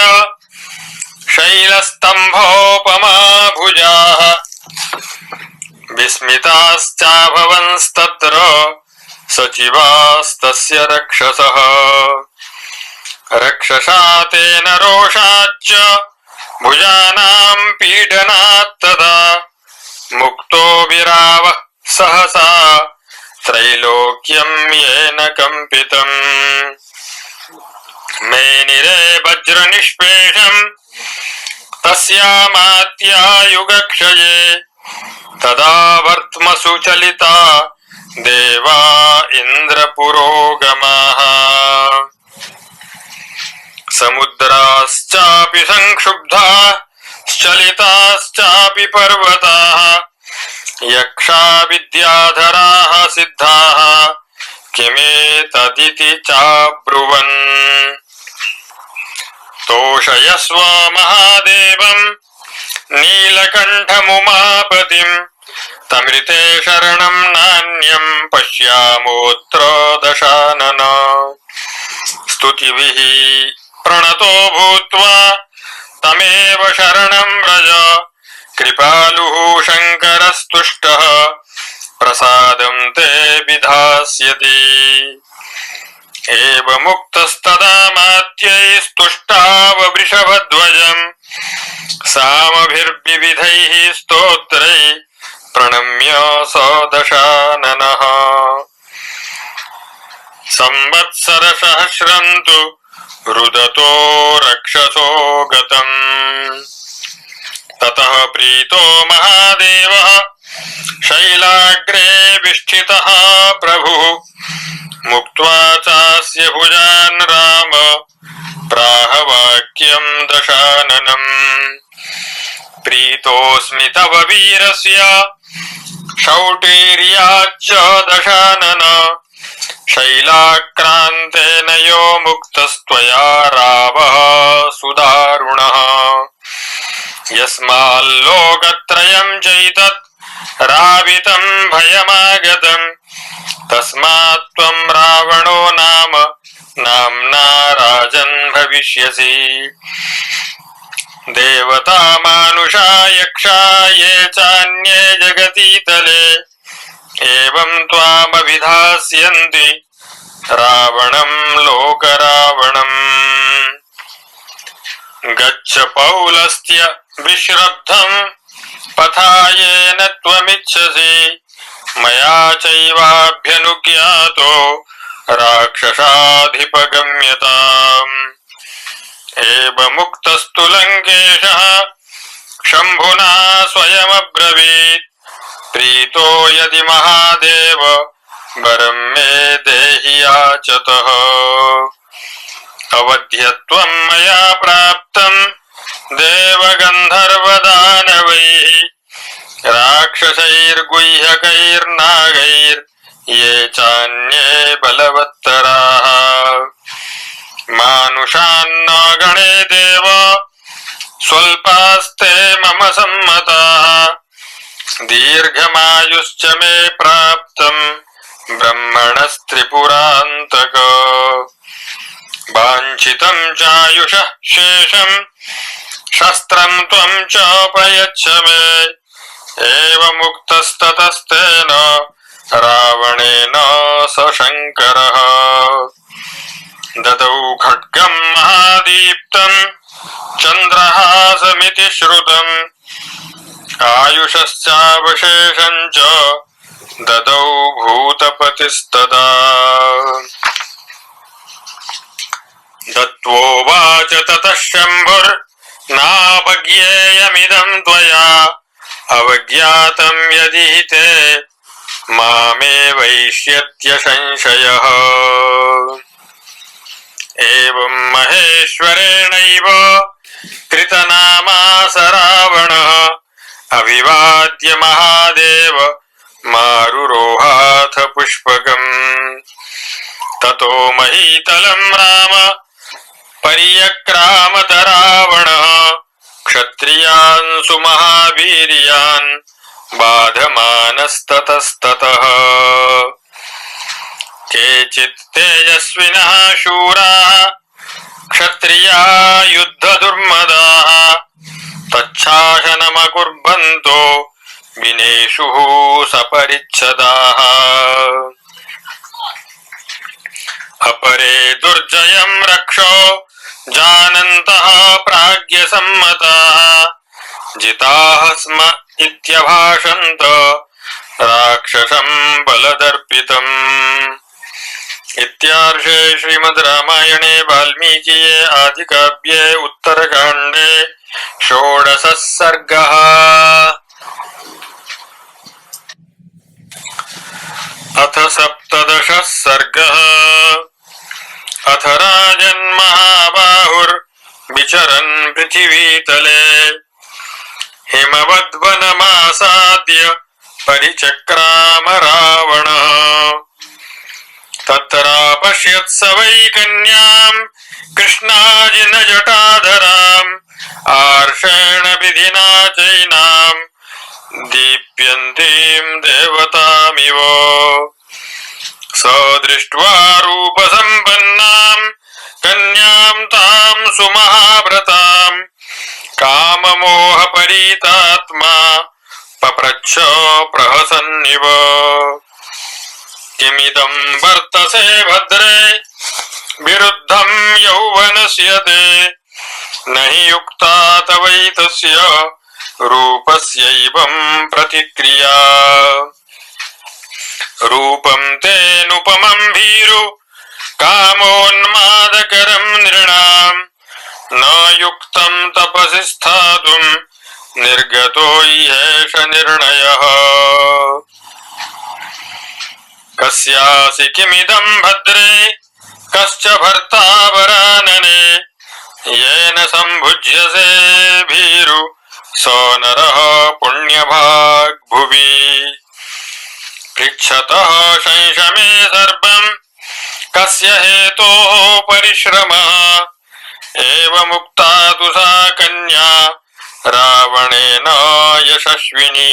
शैलस्तम्भोपमा भुजाः विस्मिताश्चाभवंस्तत्र सचिवास्तस्य रक्षसः रक्षसा तेन रोषाच्च भुजानां पीडनात्तदा मुक्तो विरावः सहसा त्रैलोक्यं येन कम्पितम् मेनिरे वज्रनिष्पेषं तस्यामात्यायुगक्षये तदा वर्त्मसु चलिता देवा इन्द्रपुरोगमाः समुद्राश्च संक्षुब्धा चलिताश्चापि पर्वताः यक्षा विद्याधराः सिद्धाः किमेतदिति चाब्रुवन् तोषयस्व महादेवम् नीलकण्ठमुमापतिम् तमृते शरणं नान्यं पश्यामोऽत्र दशानन स्तुतिभिः प्रणतो भूत्वा तमेव शरणं व्रज कृपालुः शङ्करस्तुष्टः प्रसादं ते विधास्यति एवमुक्तस्तदा मात्यैस्तुष्टाववृषभध्वजम् सामभिर्विविधैः स्तोत्रैः प्रणम्य स दशाननः संवत्सरसहस्रन्तु रुदतो रक्षसो गतम् ततः प्रीतो महादेवः शैलाग्रे विष्ठितः प्रभुः मुक्त्वा चास्य भुजान् राम प्राह वाक्यं दशाननम् प्रीतोऽस्मि तव वीरस्य शौटीर्याच्च दशानन शैलाक्रान्तेन यो मुक्तस्त्वया रावः सुदारुणः यस्माल्लोकत्रयं चैतत् रावितं भयमागतम् तस्मात् त्वं रावणो नाम नाम्ना राजन् भविष्यसि देवता मानुषा यक्षा ये चान्ये जगतीतले एवं त्वामभिधास्यन्ति रावणं लोकरावणम् गच्छ पौलस्त्य विश्रब्धम् पथायेन त्वमिच्छसि मया चैवाभ्यनुज्ञातो राक्षसाधिपगम्यताम् एवमुक्तस्तु लङ्केशः शम्भुना स्वयमब्रवीत् प्रीतो यदि महादेव वरं मे देहि याचतः अवध्यत्वं मया प्राप्तं देवगन्धर्वदानवैः राक्षसैर्गुह्यकैर्नागैर्ये चान्ये बलवत्तराः मानुषान्न गणे देव स्वल्पास्ते मम सम्मताः दीर्घमायुश्च मे प्राप्तं ब्रह्मणस्त्रिपुरान्तक वाञ्छितं चायुषः शेषं शस्त्रं त्वं च प्रयच्छ मे एवमुक्तस्ततस्तेन रावणेन स शङ्करः ददौ खड्गं महादीप्तं चन्द्रहासमिति श्रुतम् आयुषश्चावशेषं च ददौ भूतपतिस्तदा दत्वोवाच ततः शम्भुर्नावज्ञेयमिदं त्वया अवज्ञातं यदि ते मामेवैष्यत्य संशयः एवं महेश्वरेणैव कृतनामास रावणः अभिवाद्य महादेव मारुरोहाथ पुष्पकम् ततो महीतलं राम पर्यक्रामत रावणः क्षत्रियान् सुमहावीर्यान् बाधमानस्ततस्ततः केचित् तेजस्विनः शूराः क्षत्रिया युद्धदुर्मदाः तच्छासनमकुर्वन्तो विनेषुः सपरिच्छदाः अपरे दुर्जयं रक्षो जानन्तः प्राज्ञसम्मताः जिताः स्म इत्यभाषन्त राक्षसं बलदर्पितम् इत्यार्षे श्रीमद् रामायणे वाल्मीकिये आदिकाव्ये उत्तरकाण्डे 16 सर्गः। अथ 17 सर्गः। अथ राजन्महाबाहुर् विचरन् पृथिवीतले हिमवद्वनमासाद्य परिचक्राम रावणः तत्रापश्यत् स वै कन्याम् कृष्णाजिनजटाधराम् आर्षेण विधिना चैनाम् दीप्यन्तीम् देवतामिव स दृष्ट्वा रूपसम्पन्नाम् कन्याम् ताम् सुमहाव्रताम् काममोहपरीतात्मा पप्रच्छ प्रहसन्निव किमिदं वर्तसे भद्रे विरुद्धं यौवनस्य ते न हि युक्ता तवैतस्य रूपस्यैवं प्रतिक्रिया रूपं तेऽनुपमं भीरु कामोन्मादकरं नृणाम् न युक्तं तपसि स्थातुं निर्गतो ह्येष निर्णयः कस्यासि किमिदं भद्रे कश्च भर्ता वरानने येन सम्भुज्यसे भीरु स नरः पुण्यभाग् भुवि पृच्छतः शंशमे सर्वं कस्य हेतोः परिश्रमः एवमुक्ता तु सा कन्या रावणेन यशस्विनी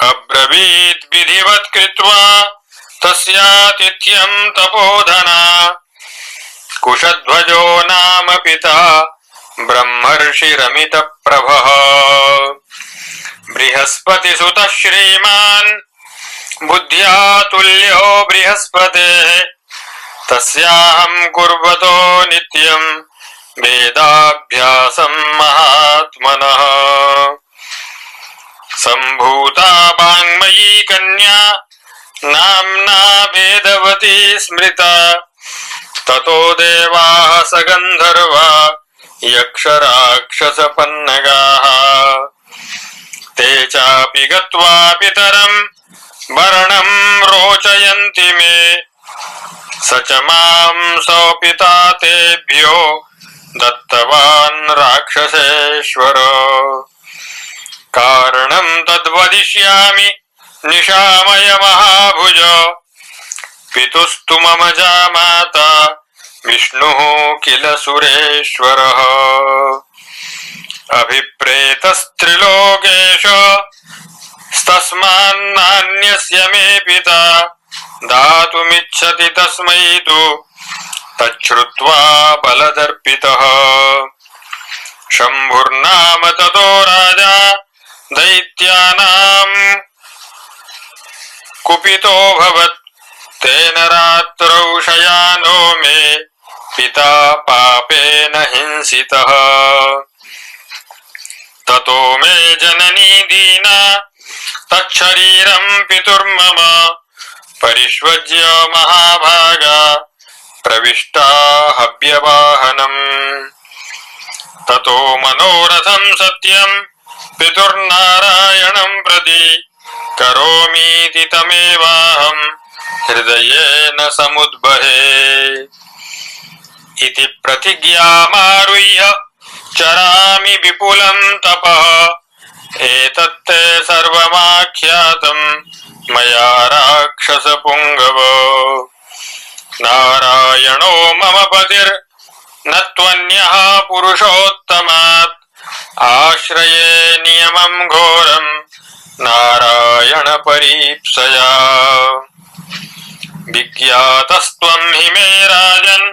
अब्रवीत् विधिवत् कृत्वा तस्यातिथ्यं तपोधना कुशध्वजो नाम पिता ब्रह्मर्षिरमितप्रभः बृहस्पतिसुतः श्रीमान् बुद्ध्या तुल्यो बृहस्पतेः तस्याहं कुर्वतो नित्यं वेदाभ्यासं महात्मनः सम्भूता वाङ्मयी कन्या नाम्ना वेदवती स्मृता ततो देवाः सगन्धर्वा यक्षराक्षसपन्नगाः ते चापि गत्वा पितरं वर्णं रोचयन्ति मे स च मां स्वपिता तेभ्यो दत्तवान् राक्षसेश्वर कारणं तद्वदिष्यामि निशामय महाभुज पितुस्तु मम जामाता विष्णुः किल सुरेश्वरः अभिप्रेतस्त्रिलोकेश तस्मान्नान्यस्य मे पिता दातुमिच्छति तस्मै तु तच्छ्रुत्वा बलदर्पितः शम्भुर्नाम ततो राजा दैत्यानां कुपितोऽभवत् तेन रात्रौ शयानो मे पिता पापेन हिंसितः ततो मे जननी दीना तच्छरीरं पितुर्मम परिष्वज्य महाभागा प्रविष्टा हव्यवाहनम् ततो मनोरथं सत्यं पितुर्नारायणं प्रति करोमीति तमेवाहं हृदयेन समुद्बहे इति प्रतिज्ञामारुह्य चरामि विपुलं तपः एतत्ते सर्वमाख्यातं मया राक्षसपुङ्गव नारायणो मम पतिर्न त्वन्यः पुरुषोत्तमात् आश्रये नियमं घोरं नारायण परीप्सया विज्ञातस्त्वं हि मे राजन्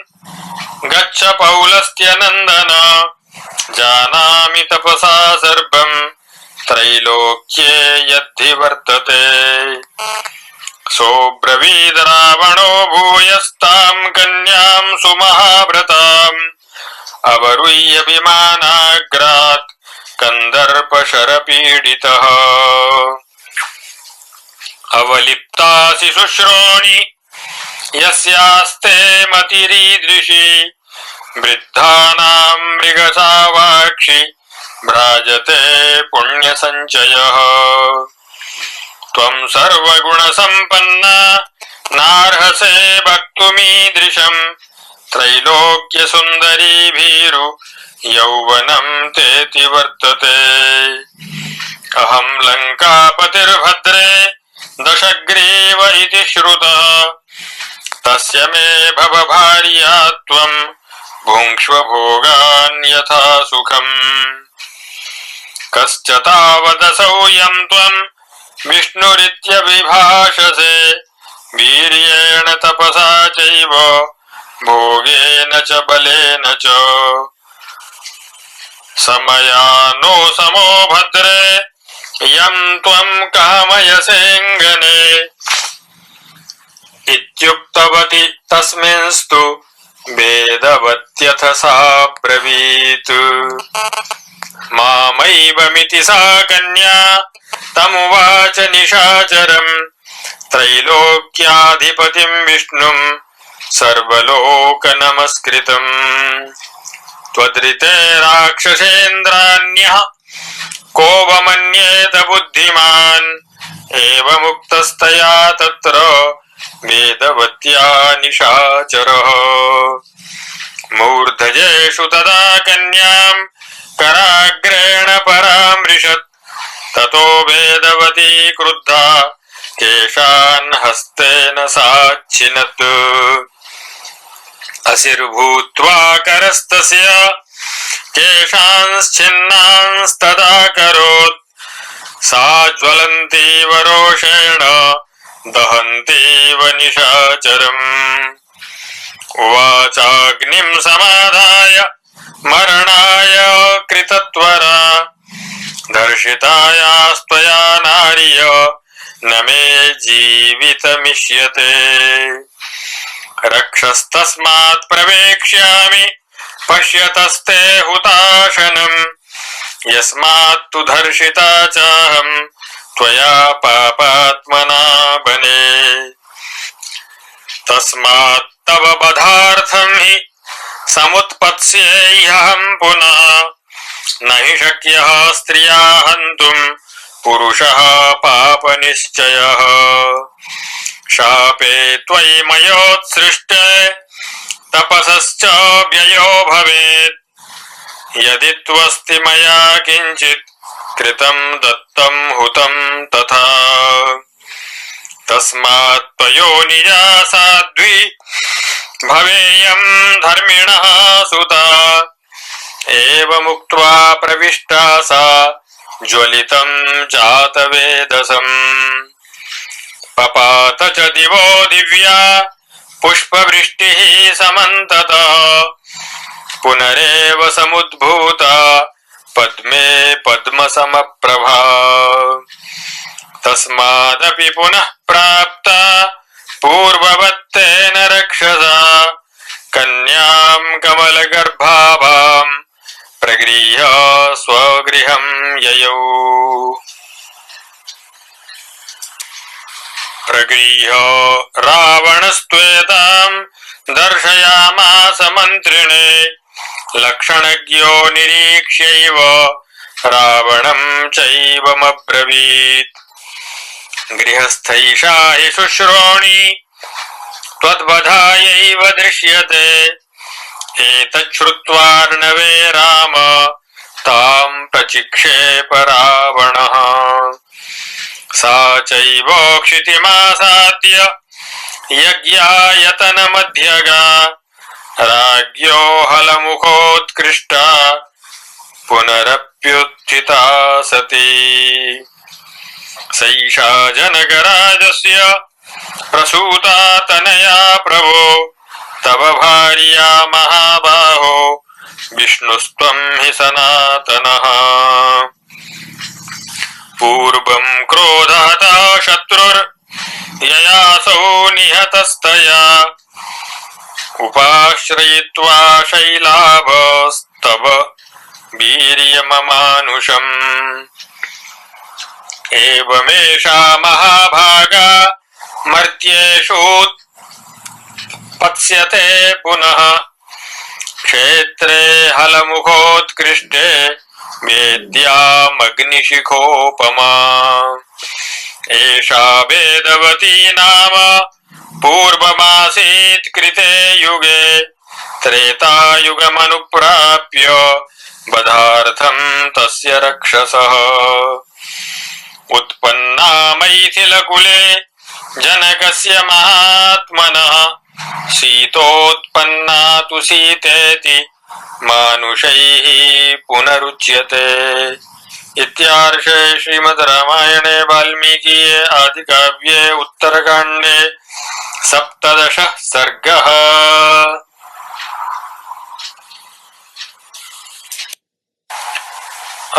गच्छ पौलस्त्यनन्दन जानामि तपसा सर्वं त्रैलोक्ये यद्धि वर्तते सोऽब्रवीद रावणो भूयस्तां कन्यां सुमहाव्रताम् अवरुह्य विमानाग्रात् कन्दर्पशरपीडितः अवलिप्तासि शुश्रोणि यस्यास्ते मतिरीदृशी वृद्धानां मृगसावाक्षि भ्राजते पुण्यसञ्चयः त्वं सर्वगुणसम्पन्ना नार्हसे वक्तुमीदृशं त्रैलोक्य सुंदरी भीरु यौवनं तेति वर्तते। अहं लंकापतिर्भद्रे दशग्रीव इति श्रुतः तस्य मे भव भार्या त्वं भुङ्क्ष्व भोगान् यथा सुखम्। कश्च तावदसौ यं त्वं विष्णुरित्यभिभाषसे वीर्येण तपसा चैव भोगेन च बलेन च। समया नो समो भद्रे यं त्वं कामयसेऽङ्गने इत्युक्तवती तस्मिंस्तु वेदवत्यथ सा ब्रवीत्। मामैवमिति सा कन्या तमुवाच निशाचरम् त्रैलोक्याधिपतिं विष्णुं सर्वलोकनमस्कृतम्। त्वदृते राक्षसेन्द्रान्यः को वमन्येत बुद्धिमान् एवमुक्तस्तया तत्र वेदवत्या निशाचरः। मूर्धजेषु तदा कन्यां कराग्रेण परामृशत् ततो वेदवती क्रुद्धा केशान् हस्तेन साच्छिनत्। असिर्भूत्वा करस्तस्य केशांश्छिन्नांस्तदा करोत् सा ज्वलन्तीव रोषेण दहन्तीव निशाचरम्। उवाचाग्निं समाधाय मरणाय कृतत्वरा दर्शितायास्त्वया नार्य न मे जीवितमिष्यते। रक्षस्तस्मात् प्रवेक्ष्यामि पश्यतस्ते हुताशनम् यस्मात् तु धर्षिता चाहं त्वया पापात्मना बने। तस्मात् तव वधार्थं हि समुत्पत्स्येऽहं पुनः न हि शक्यः स्त्रिया हन्तुं पुरुषः पापनिश्चयः। शापे त्वयि मयोत्सृष्टे तपसश्च व्ययो भवेत् यदि त्वस्ति मया किञ्चित् कृतं दत्तं हुतं तथा। तस्मात् त्वयोनिजा साध्वी भवेयं धर्मिणः सुता। एवमुक्त्वा प्रविष्टा सा ज्वलितं जातवेदसम्। पपात च दिवो दिव्या पुष्पवृष्टिः समन्ततः पुनरेव समुद्भूता पद्मे पद्मसमप्रभा। तस्मादपि पुनः प्राप्ता पूर्ववत्तेन रक्षसा कन्यां कमलगर्भाभां प्रगृह्य स्वगृहं ययौ। प्रगृह्य रावणस्त्वेतां दर्शयामास मन्त्रिणे लक्षणज्ञो निरीक्ष्यैव रावणं चैवमब्रवीत्। गृहस्थैषा हि शुश्रोणी त्वद्वधायैव दृश्यते एतच्छ्रुत्वार्णवे राम तां प्रचिक्षेप रावणः। सा चैव क्षितिमासाद्य यज्ञायतनमध्यगा राज्ञो हलमुखोत्कृष्टा पुनरप्युत्थिता सती। सैषा जनकराजस्य प्रसूता तनया प्रभो तव भार्या महाबाहो विष्णुस्त्वं हि सनातनः। पूर्वं क्रोधहता शत्रुर्ययासौ निहतस्तया उपाश्रयित्वा शैलाभस्तव वीर्यममानुषम्। एवमेषा महाभागा मर्त्येषूत्पत्स्यते पुनः क्षेत्रे हलमुखोत्कृष्टे वेद्यामग्निशिखोपमा। एषा वेदवती नाम पूर्वमासीत् कृते युगे त्रेतायुगमनुप्राप्य वधार्थं तस्य रक्षसः उत्पन्ना मैथिलकुले जनकस्य महात्मनः सीतोत्पन्ना तु सीतेति मानुषैः पुनरुच्यते। इत्यार्षे श्रीमद् रामायणे वाल्मीकीये आदिकाव्ये उत्तरकाण्डे 17 सर्गः।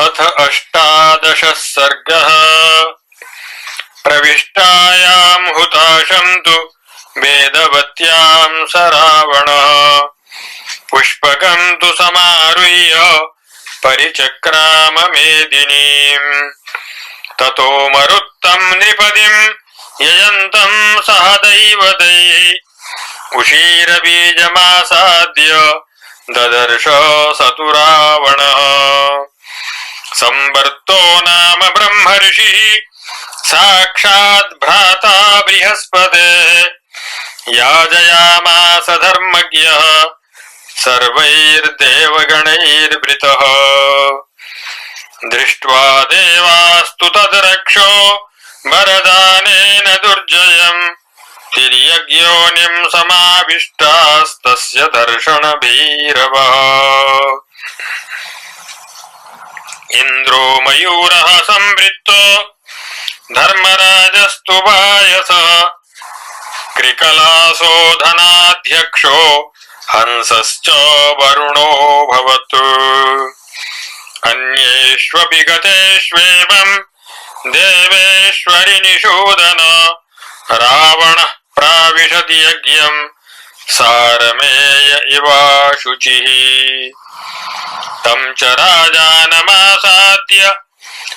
अथ 18 सर्गः। प्रविष्टायां हुताशं तु वेदवत्यां स रावणः पुष्पकं तु समारुह्य परिचक्राम मेदिनीम्। ततो मरुत्तं नृपतिं यजन्तं सह दैवतैः उशीरबीजमासाद्य ददर्श स तु रावणः। संवर्तो नाम ब्रह्मर्षिः साक्षात् भ्राता बृहस्पतेः याजयामास धर्मज्ञः सर्वैर्देवगणैर्वृतः। दृष्ट्वा देवास्तु तद्रक्षो वरदानेन दुर्जयम् तिर्यग्योनिं समाविष्टास्तस्य दर्शनभीरवः। इन्द्रो मयूरः संवृत्तो धर्मराजस्तु वायसः कृकलासो धनाध्यक्षो हंसश्च वरुणो भवतु। अन्येष्वपि गतेष्वेवं देवेश्वरि निषूदन रावणः प्राविशति यज्ञं सारमेय इवाशुचिः। तं च राजानमासाद्य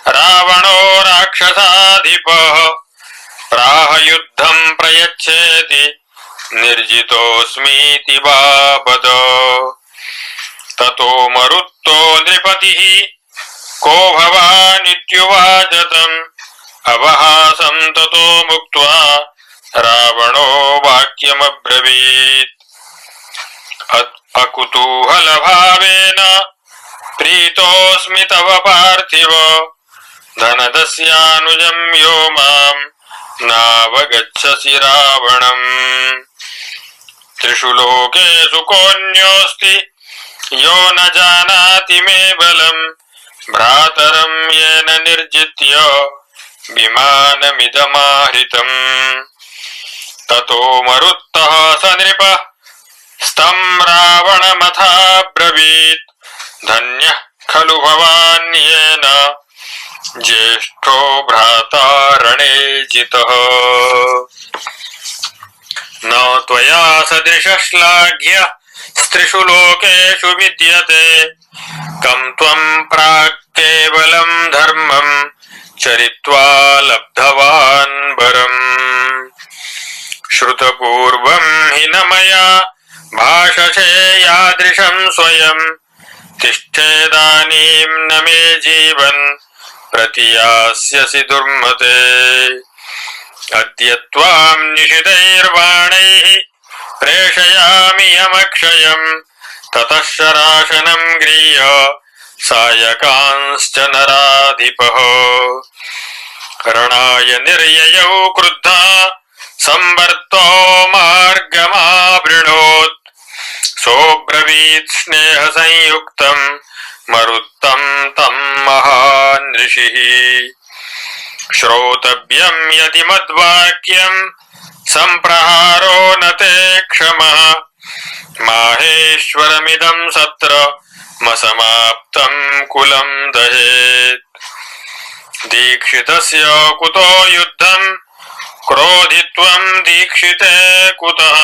रावणो राक्षसाधिपः प्राह युद्धं प्रयच्छेति निर्जितोऽस्मीति बाबद। ततो मरुत्तो नृपतिः को भवानित्युवाच तम् अवहासं ततो मुक्त्वा रावणो वाक्यमब्रवीत्। अकुतूहलभावेन प्रीतोऽस्मि तव पार्थिव धनदस्यानुजं यो मां नावगच्छसि रावणम्। त्रिषु लोकेषु कोऽन्योऽस्ति यो न जानाति मे बलं भ्रातरं येन निर्जित्य विमानमिदमाहृतम्। ततो मरुत्तः स नृपः स्तं रावणमथाब्रवीत् धन्यः खलु भवान् येन ज्येष्ठो भ्राता रणे जितः। न त्वया सदृशः श्लाघ्यः स्त्रिषु लोकेषु विद्यते कं त्वं प्राक् केवलं धर्मं चरित्वा लब्धवान् वरम्। श्रुतपूर्वं हि न मया भाषसे यादृशं स्वयं तिष्ठेदानीं न मे जीवन् प्रतियास्यसि दुर्मते। अद्य त्वां निशितैर्बाणैः प्रेषयामि यमक्षयम् ततः शरासनं गृह्य सायकांश्च नराधिपः। रणाय निर्ययौ क्रुद्धा संवर्तो मार्गमावृणोत् सोऽब्रवीत् स्नेहसंयुक्तं मरुत्तं तं महान् ऋषिः। श्रोतव्यं यदि मद्वाक्यं संप्रहारो न ते क्षमः माहेश्वरमिदं सत्रमसमाप्तं कुलं दहेत्। दीक्षितस्य कुतो युद्धं क्रोधित्वं दीक्षिते कुतः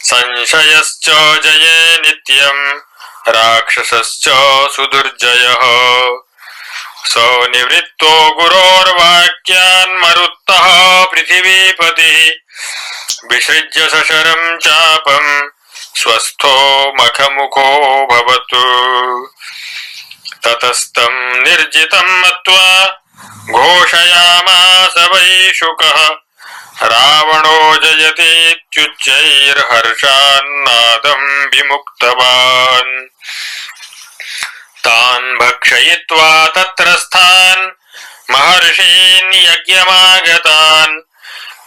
संशयश्च जये नित्यं राक्षसश्च सुदुर्जयः। स निवृत्तो गुरोर्वाक्यान् मरुत्तः पृथिवीपतिः विसृज्य सशरं चापं स्वस्थो मखमुखो भवतु। ततस्तं निर्जितं मत्वा घोषयामास वै शुकः रावणो जयतीत्युच्चैर्हर्षान्नादं विमुक्तवान् तान् भक्षयित्वा तत्रस्थान् महर्षीन् यज्ञमागतान्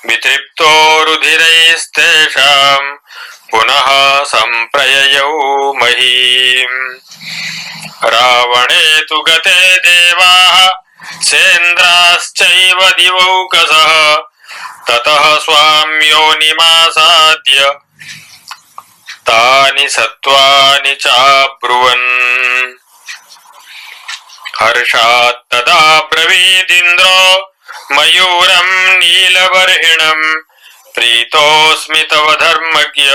वितृप्तो रुधिरैस्तेषां पुनः सम्प्रययौ महीम् रावणे तु गते देवाः सेन्द्राश्चैव दिवौकसः ततः स्वां योनिमासाद्य तानि सत्त्वानि चाब्रुवन् हर्षात् तदा ब्रवीदिन्द्रो मयूरं नीलबर्हिणं प्रीतोऽस्मि तव धर्मज्ञ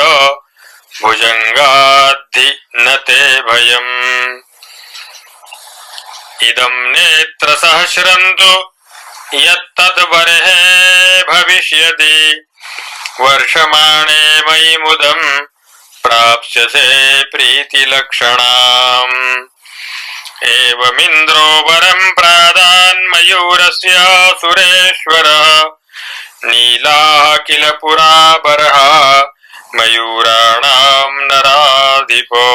भुजङ्गाद्धि न ते भयम् इदं नेत्रसहस्रं तु यत्तद्बर्हे भविष्यति वर्षमाणे मयि मुदं प्राप्स्यसे प्रीतिलक्षणाम् एवमिन्द्रो वरं प्रादान्मयूरस्य सुरेश्वरः नीलाः किल पुरा बर्हा मयूराणां नराधिपो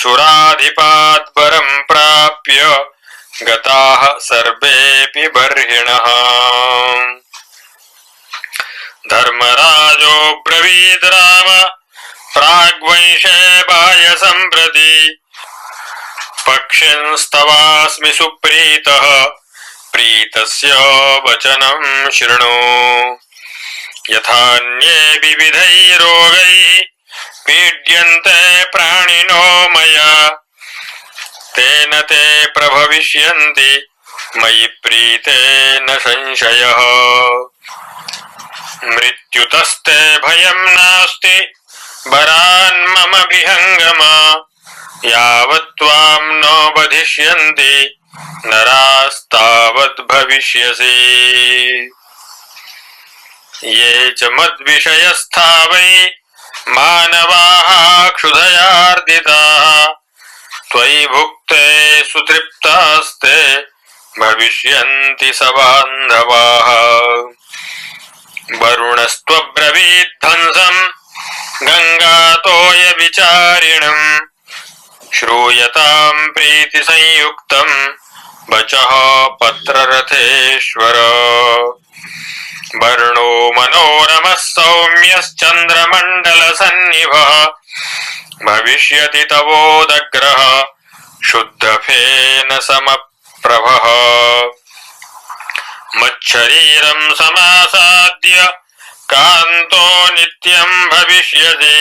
सुराधिपात् वरं प्राप्य गताः सर्वेऽपि बर्हिणः धर्मराजो ब्रवीद राम प्राग्वैशे बायसं प्रति पक्षिंस्तवास्मि सुप्रीतः प्रीतस्य वचनं शृणु यथान्ये विविधैर्रोगैः पीड्यन्ते प्राणिनो मया तेन ते प्रभविष्यन्ति मयि प्रीतेन संशयः मृत्युतस्ते भयं नास्ति वरान्मम विहङ्गम यावत् त्वां न वधिष्यन्ति नरास्तावत् भविष्यसि ये च मद्विषयस्था वै मानवाः क्षुधयार्दिताः त्वयि भुक्ते सुतृप्तास्ते भविष्यन्ति स बान्धवाः वरुणस्त्वब्रवीद्धंसं गङ्गातोयविचारिणम् श्रूयतां प्रीतिसंयुक्तं वचः पत्ररथेश्वर वर्णो मनोरमः सौम्यश्चन्द्रमण्डलसन्निभः भविष्यति तवोदग्रः शुद्धफेन समप्रभः मच्छरीरं समासाद्य कान्तो नित्यं भविष्यति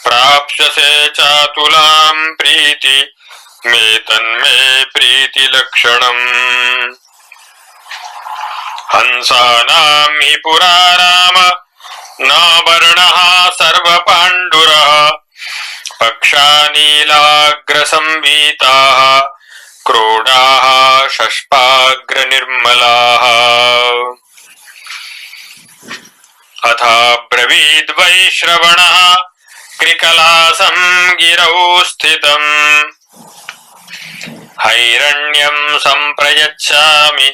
प्राप्स्यसे चातुलां प्रीति मे तन्मे प्रीतिलक्षणम् हंसानां हि पुरा राम न वर्णः सर्वपाण्डुरः पक्षा नीलाग्रसंवीताः क्रोडाः शष्पाग्रनिर्मलाः अथा ब्रवीद् वै श्रवणः कृकलासं गिरौ स्थितम् हैरण्यं सम्प्रयच्छामि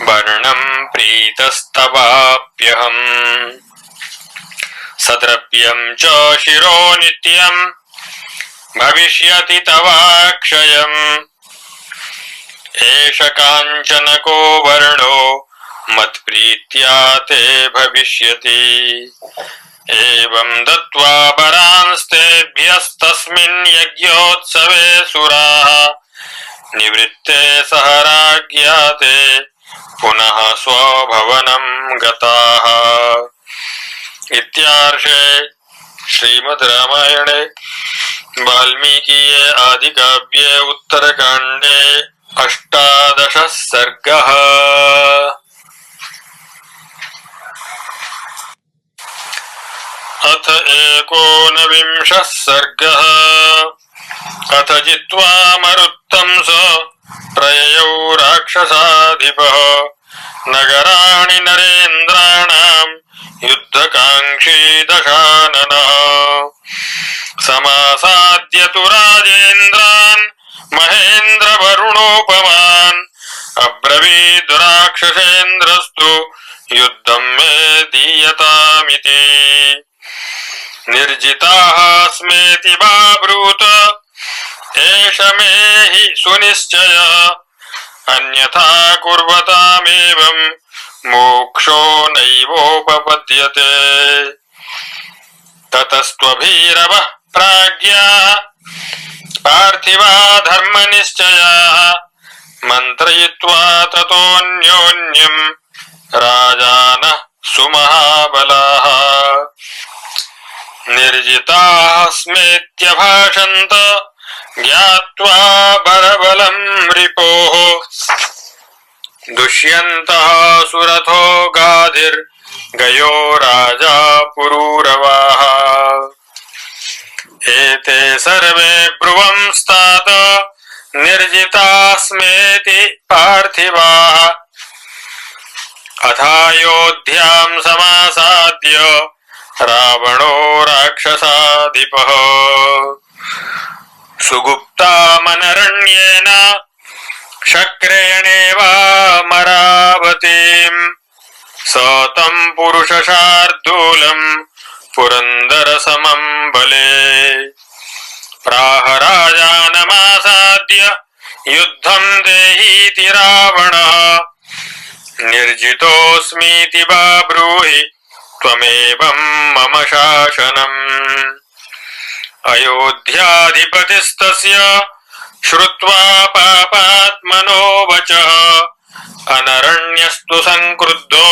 वर्णं प्रीतस्तवाप्यहम् सद्रव्यं च शिरो नित्यं भविष्यति तवाक्षयम् एष काञ्चनको वर्णो मत्प्रीत्या ते भविष्यति एवं दत्त्वा वरांस्तेभ्यस्तस्मिन् यज्ञोत्सवे सुराः निवृत्ते सह राज्ञा ते पुनः स्वभवनं गताः। इत्यार्षे श्रीमद् रामायणे वाल्मीकीये आदिकाव्ये उत्तरकाण्डे 18 सर्गः। अथ 19 सर्गः। अथ जित्वा मरुत्तं स प्रययौ राक्षसाधिपः नगराणि नरेन्द्राणां युद्धकाङ्क्षी दशाननः समासाद्य तु राजेन्द्रान् महेन्द्रवरुणोपमान् अब्रवीद् राक्षसेन्द्रस्तु युद्धं मे दीयतामिति निर्जिताः स्मेति वा ब्रूत एष मे हि सुनिश्चयः अन्यथा कुर्वतामेवं मोक्षो नैवोपपद्यते ततस्त्वभीरवः प्राज्ञाः पार्थिवा धर्मनिश्चयाः मन्त्रयित्वा ततोऽन्योन्यं राजानः सुमहाबलाः निर्जिताः स्मेत्यभाषन्त ज्ञात्वा बलबलं रिपोः दुष्यन्तः सुरथो गाधिर्गयो राजा पुरूरवाः एते सर्वे ब्रुवंस्तात निर्जिताः स्मेति पार्थिवाः अथायोध्यां समासाद्य रावणो राक्षसाधिपः सुगुप्तामनरण्येन शक्रेणेवामरावतीं स तं पुरुषशार्दूलं पुरन्दरसमं बले प्राह राजानमासाद्य युद्धं देहीति रावणः निर्जितोऽस्मीति वा ब्रूहि त्वमेवं मम शासनम् अयोध्याधिपतिस्तस्य श्रुत्वा पापात्मनो वचः अनरण्यस्तु संक्रुद्धो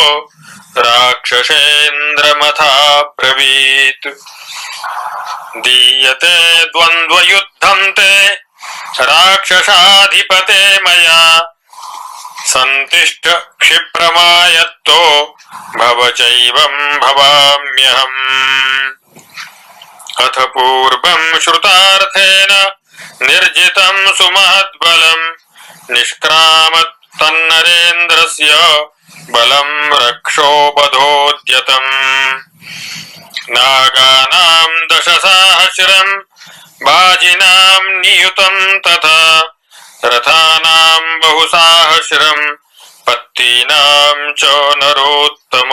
राक्षसेन्द्रमथाब्रवीत् दीयते द्वन्द्वयुद्धं ते राक्षसाधिपते मया सन्तिष्ठ क्षिप्रमायत्तो भव चैवं भवाम्यहम् अथ पूर्वं श्रुतार्थेन निर्जितं सुमहद्बलं निष्क्रामत् तन्नरेन्द्रस्य बलं रक्षोपधोद्यतम् नागानां दशसाहस्रं बाजिनां नियुतं तथा रथानां बहुसाहस्रं पत्तीनां च नरोत्तम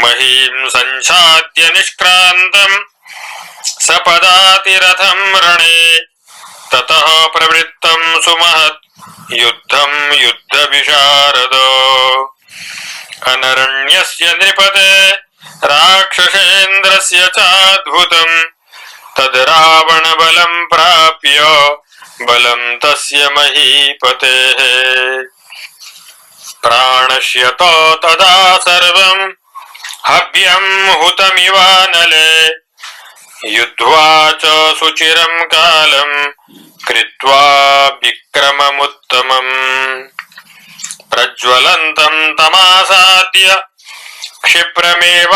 महीं संच्छाद्य निष्क्रान्तं सपदातिरथं रणे ततः प्रवृत्तं सुमहत् युद्धं युद्धविशारद अनरण्यस्य नृपते राक्षसेन्द्रस्य चाद्भुतं तद् रावणबलं प्राप्य बलं तस्य महीपतेः प्राणश्यत तदा सर्वं हव्यं हुतमिवानले युद्ध्वा च सुचिरं कालं कृत्वा विक्रममुत्तमम् प्रज्वलन्तं तमासाद्य क्षिप्रमेवावशेषितं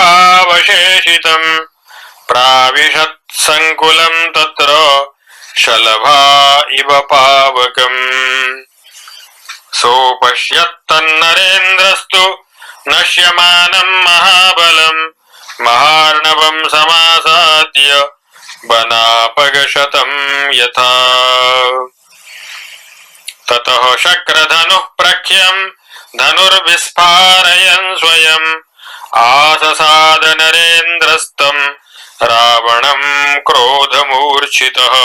प्राविशत् संकुलं तत्र शलभा इव पावकम् सोपश्यत्तन्नरेन्द्रस्तु नश्यमानं महाबलं महार्णवं समासाद्य वनापगशतं यथा ततः शक्रधनुः प्रख्यं धनुर्विस्फारयन् स्वयम् आससाद नरेन्द्रस्तं रावणं क्रोधमूर्छितः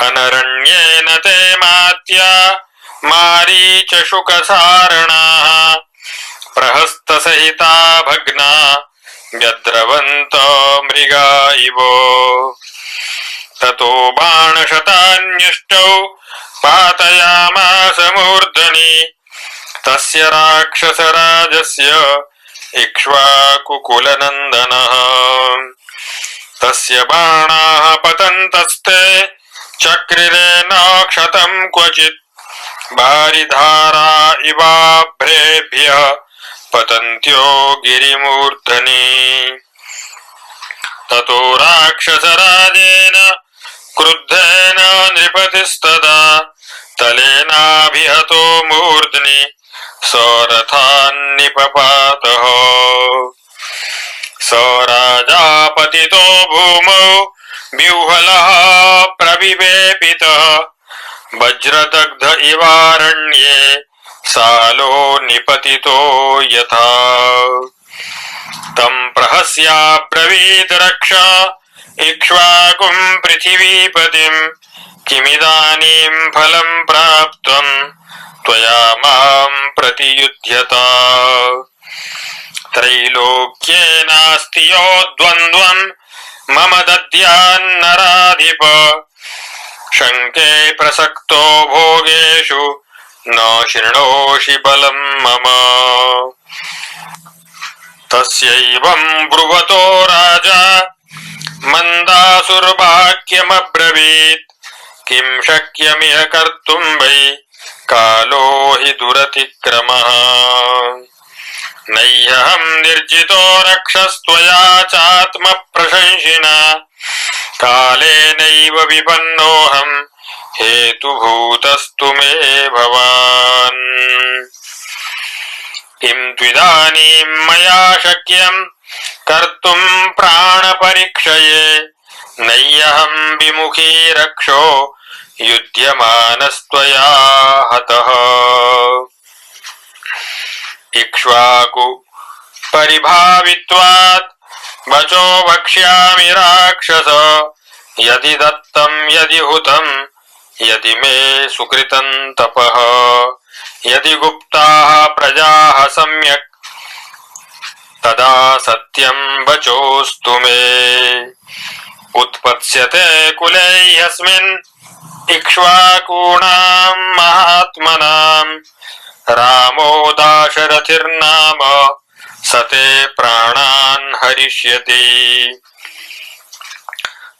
अनरण्येन ते मात्या मारीचशुकसारणाः प्रहस्तसहिता भग्ना व्यद्रवन्त मृगा इव ततो बाणशतान्यष्टौ पातयामास मूर्धनि तस्य राक्षसराजस्य इक्ष्वाकुकुलनन्दनः तस्य बाणाः पतन्तस्ते चक्रिरे न क्षतं क्वचित् बारिधारा इवाभ्रेभ्यः पतन्त्यो गिरिमूर्धनि ततो राक्षसराजेन क्रुद्धेन नृपतिस्तदा तलेनाभिहतो मूर्ध्नि सरथान्निपपातः स राजा पतितो भूमौ व्यूहलः प्रविवेपितः वज्रदग्ध इवारण्ये सालो निपतितो यथा तं प्रहस्याब्रवीद रक्ष इक्ष्वाकुं पृथिवीपतिं किमिदानीं फलं प्राप्तं त्वया मां प्रतियुध्यता त्रैलोक्ये नास्ति यो द्वन्द्वं मम दद्यान्नराधिप शङ्के प्रसक्तो भोगेषु न शृणोषि बलं मम तस्यैवं ब्रुवतो राजा मन्दासुरवाक्यमब्रवीत् किं शक्यमिह कर्तुं वै कालो हि दुरतिक्रमः नह्यहं निर्जितो रक्षस्त्वया चात्मप्रशंसिना कालेनैव विपन्नोऽहं हेतुभूतस्तु मे भवान् किं त्विदानीं मया शक्यं कर्तुं प्राणपरीक्षये नह्यहं विमुखी रक्षो युध्यमानस्त्वया हतः इक्ष्वाकु परिभावित्वात् वचो वक्ष्यामि राक्षस यदि दत्तं यदि हुतं यदि मे सुकृतं तपः यदि गुप्ताः प्रजाः सम्यक् तदा सत्यं वचोस्तु मे उत्पत्स्यते कुले यस्मिन् इक्ष्वाकूणां महात्मनां रामो दाशरथिर्नाम सते प्राणान् हरिष्यति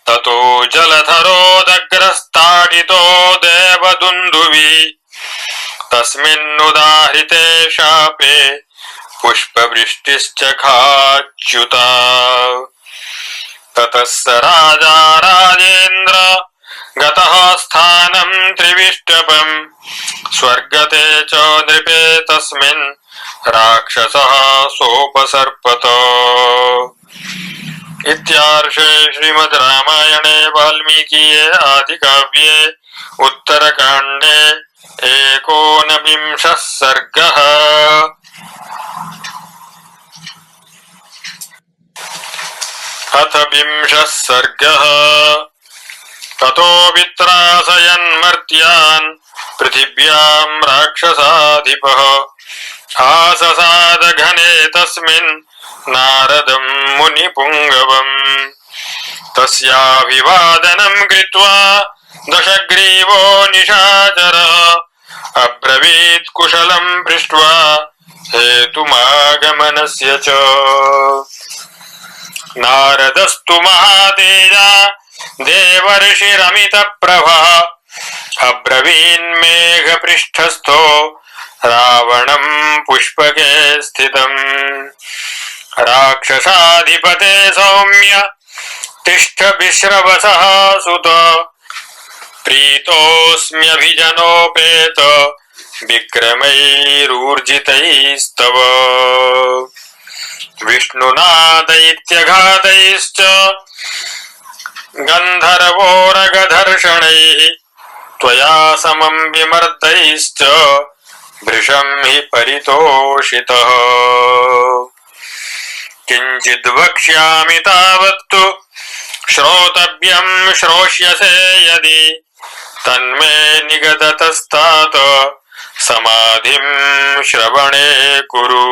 ततो जलधरोदग्रस्ताडितो देवदुन्दुभि तस्मिन्नुदाहृते शापे पुष्पवृष्टिश्च खाच्युता ततः स राजा राजेन्द्र गतः स्थानं त्रिविष्टपम् स्वर्गते च नृपे तस्मिन् राक्षसः सोपसर्पत इत्यार्षे श्रीमद् रामायणे वाल्मीकीये आदिकाव्ये उत्तरकाण्डे 19 सर्गः। अथ 20 सर्गः। ततो वित्रासयन्मर्त्यान् पृथिव्यां राक्षसाधिपः आससाद घने तस्मिन् नारदं मुनिपुङ्गवम् तस्याभिवादनं कृत्वा दशग्रीवो निशाचरः अब्रवीत् कुशलं पृष्ट्वा हेतुमागमनस्य च नारदस्तु महातेजा देवर्षिरमितप्रभः अब्रवीन्मेघपृष्ठस्थो रावणं पुष्पके स्थितम् राक्षसाधिपते सौम्य तिष्ठ विश्रवसः सुत प्रीतोऽस्म्यभिजनोपेत विक्रमैरूर्जितैस्तव विष्णुना दैत्यघातैश्च गन्धर्वोरगधर्षणैः त्वया समं विमर्दैश्च भृशं हि परितोषितः किञ्चिद् वक्ष्यामि तावत्तु श्रोतव्यं श्रोष्यसे यदि तन्मे निगदतस्तात समाधिं श्रवणे कुरु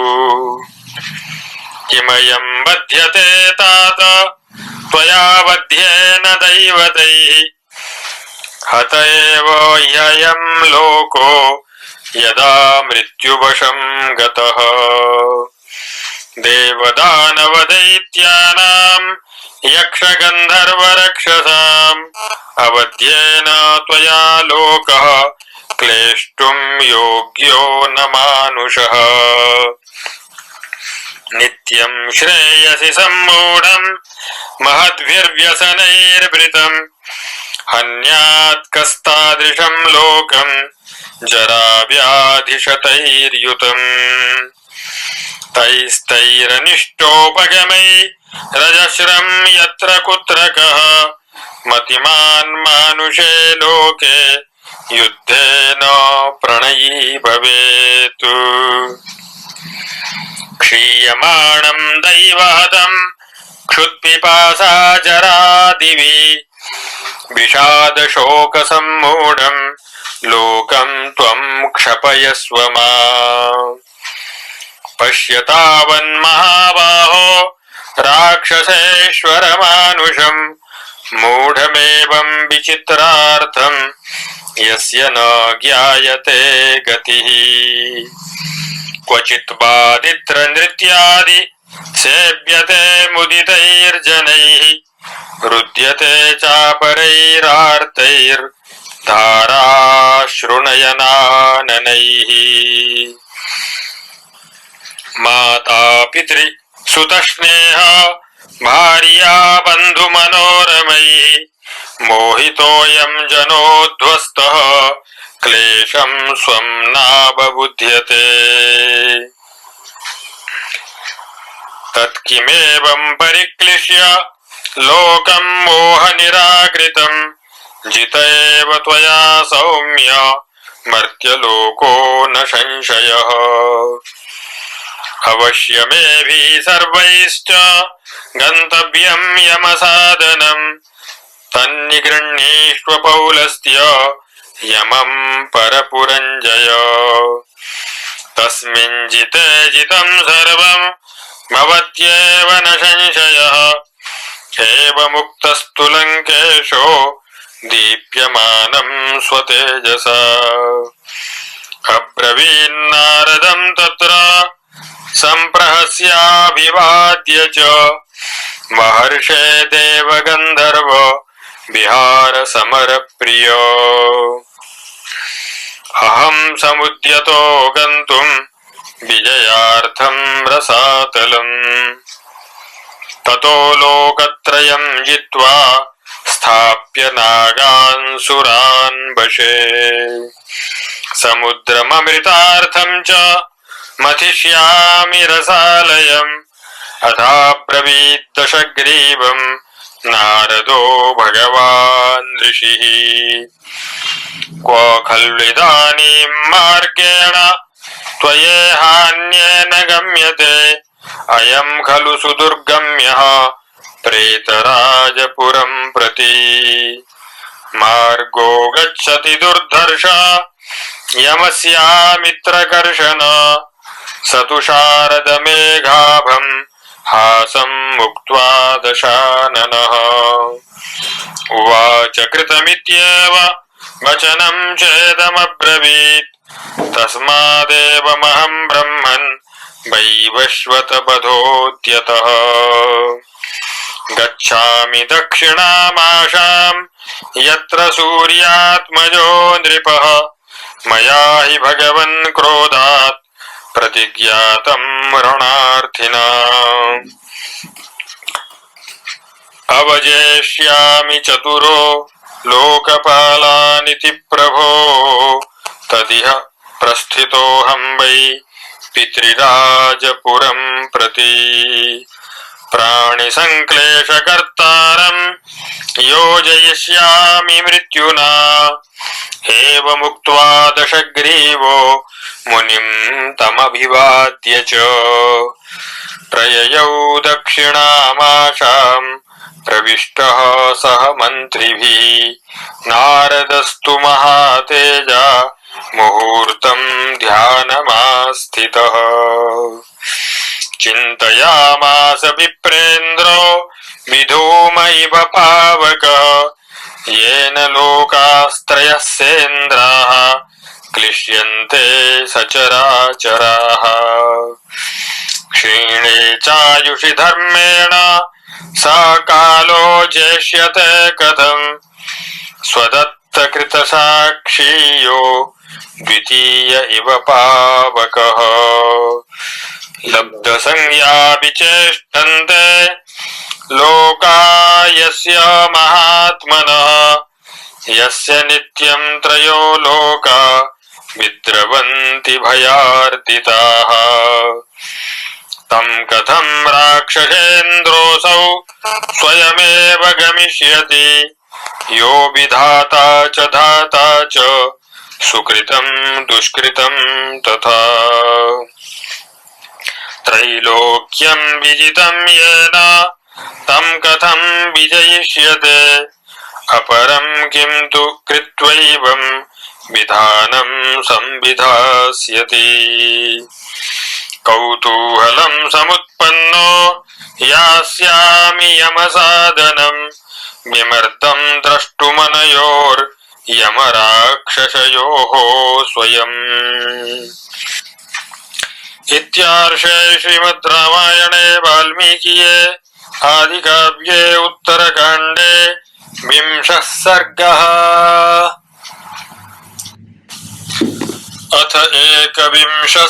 किमयं बध्यते तात त्वया बध्येन दैवतैः हत एव ह्ययं लोको यदा मृत्युवशं गतः देवदानवदैत्यानां यक्षगन्धर्वरक्षसाम् अवध्येन त्वया लोकः क्लेष्टुं योग्यो न मानुषः नित्यं श्रेयसि सम्मूढं महद्भिर्व्यसनैर्वृतं हन्यात् कस्तादृशं लोकं जराव्याधिशतैर्युतम् तैस्तैरनिष्टोपगमै रजस्रं यत्र कुत्रकः मतिमान् मानुषे लोके युद्धेन प्रणयी भवेत् क्षीयमाणं दैवहतं क्षुत्पिपासा जरादिवि विषादशोकसम्मूढं लोकं त्वं क्षपयस्व मा पश्यतावन्महाबाहो राक्षसेश्वरमानुषं मूढमेवं विचित्रार्थं यस्य न ज्ञायते गतिः क्वचित् बादित्रनृत्यादि सेव्यते मुदितैर्जनैः रुद्यते चापरैरार्तैर्धाराश्रुनयनाननैः माता पितृ सुतस्नेह भार्या बन्धुमनोरमैः मोहितोऽयं जनोध्वस्तः क्लेशं स्वं नावबुध्यते तत्किमेवं परिक्लिश्य लोकं मोहनिराकृतं जित एव त्वया सौम्य मर्त्यलोको न संशयः अवश्यमेभिः सर्वैश्च गन्तव्यं यमसादनं तन्निगृह्णीष्व पौलस्त्य यमं परपुरञ्जय तस्मिन् जिते जितं सर्वं भवत्येव न संशयः एवमुक्तस्तु लङ्केशो दीप्यमानं स्वतेजसा अब्रवीन्नारदं तत्र सम्प्रहस्याभिवाद्य च महर्षे देवगन्धर्व विहार समरप्रिय अहं समुद्यतो गन्तुं विजयार्थं रसातलम् ततो लोकत्रयं जित्वा स्थाप्य नागान् सुरान् वशे समुद्रममृतार्थं च मथिष्यामि रसालयम् अथाब्रवीत् दशग्रीवं नारदो भगवान् ऋषिः क्व खल्विदानीं मार्गेण त्वयेहान्येन गम्यते अयं खलु सुदुर्गम्यः प्रेतराजपुरं प्रति मार्गो गच्छति दुर्धर्ष यमस्यामित्रकर्षण स तु शारदमेघाभं हासं मुक्त्वा दशाननः उवाच कृतमित्येव वचनं चेदमब्रवीत् तस्मादेवमहं ब्रह्मन् वैवस्वतपथोऽद्यतः गच्छामि दक्षिणामाशां यत्र सूर्यात्मजो नृपः मया हि भगवन् क्रोधात् प्रतिज्ञातं रणार्थिना अवजेष्यामि चतुरो लोकपालानिति प्रभो तदिह प्रस्थितोऽहं वै पितृराजपुरं प्रति प्राणिसङ्क्लेशकर्तारं योजयिष्यामि मृत्युना एवमुक्त्वा दशग्रीवो मुनिं तमभिवाद्य च प्रययौ दक्षिणामाशां प्रविष्टः सह मन्त्रिभिः नारदस्तु महातेजा मुहूर्तं ध्यानमास्थितः चिन्तयामास विप्रेन्द्रो विधूम इव पावकः येन लोकास्त्रयस्येन्द्राः क्लिश्यन्ते सचराचराः क्षीणे चायुषि धर्मेण स कालो जेष्यते कथं स्वदत्तकृतसाक्षीयो द्वितीय इव पावकः लब्धसंज्ञा विचेष्टन्ते लोका यस्य महात्मनः यस्य नित्यं त्रयो लोका विद्रवन्ति भयार्दिताः तं कथं राक्षसेन्द्रोऽसौ स्वयमेव गमिष्यति यो विधाता च धाता च सुकृतं दुष्कृतं तथा त्रैलोक्यं विजितं येन तं कथं विजयिष्यते अपरं किं तु कृत्वैवं विधानं संविधास्यति कौतूहलं समुत्पन्नो यास्यामि यमसादनं विमर्दं द्रष्टुमनयोर्यमराक्षसयोः स्वयम् इत्यार्षे श्रीमद् रामायणे वाल्मीकिये आदिकाव्ये उत्तरकाण्डे 20 सर्गः। अथ एकविंशः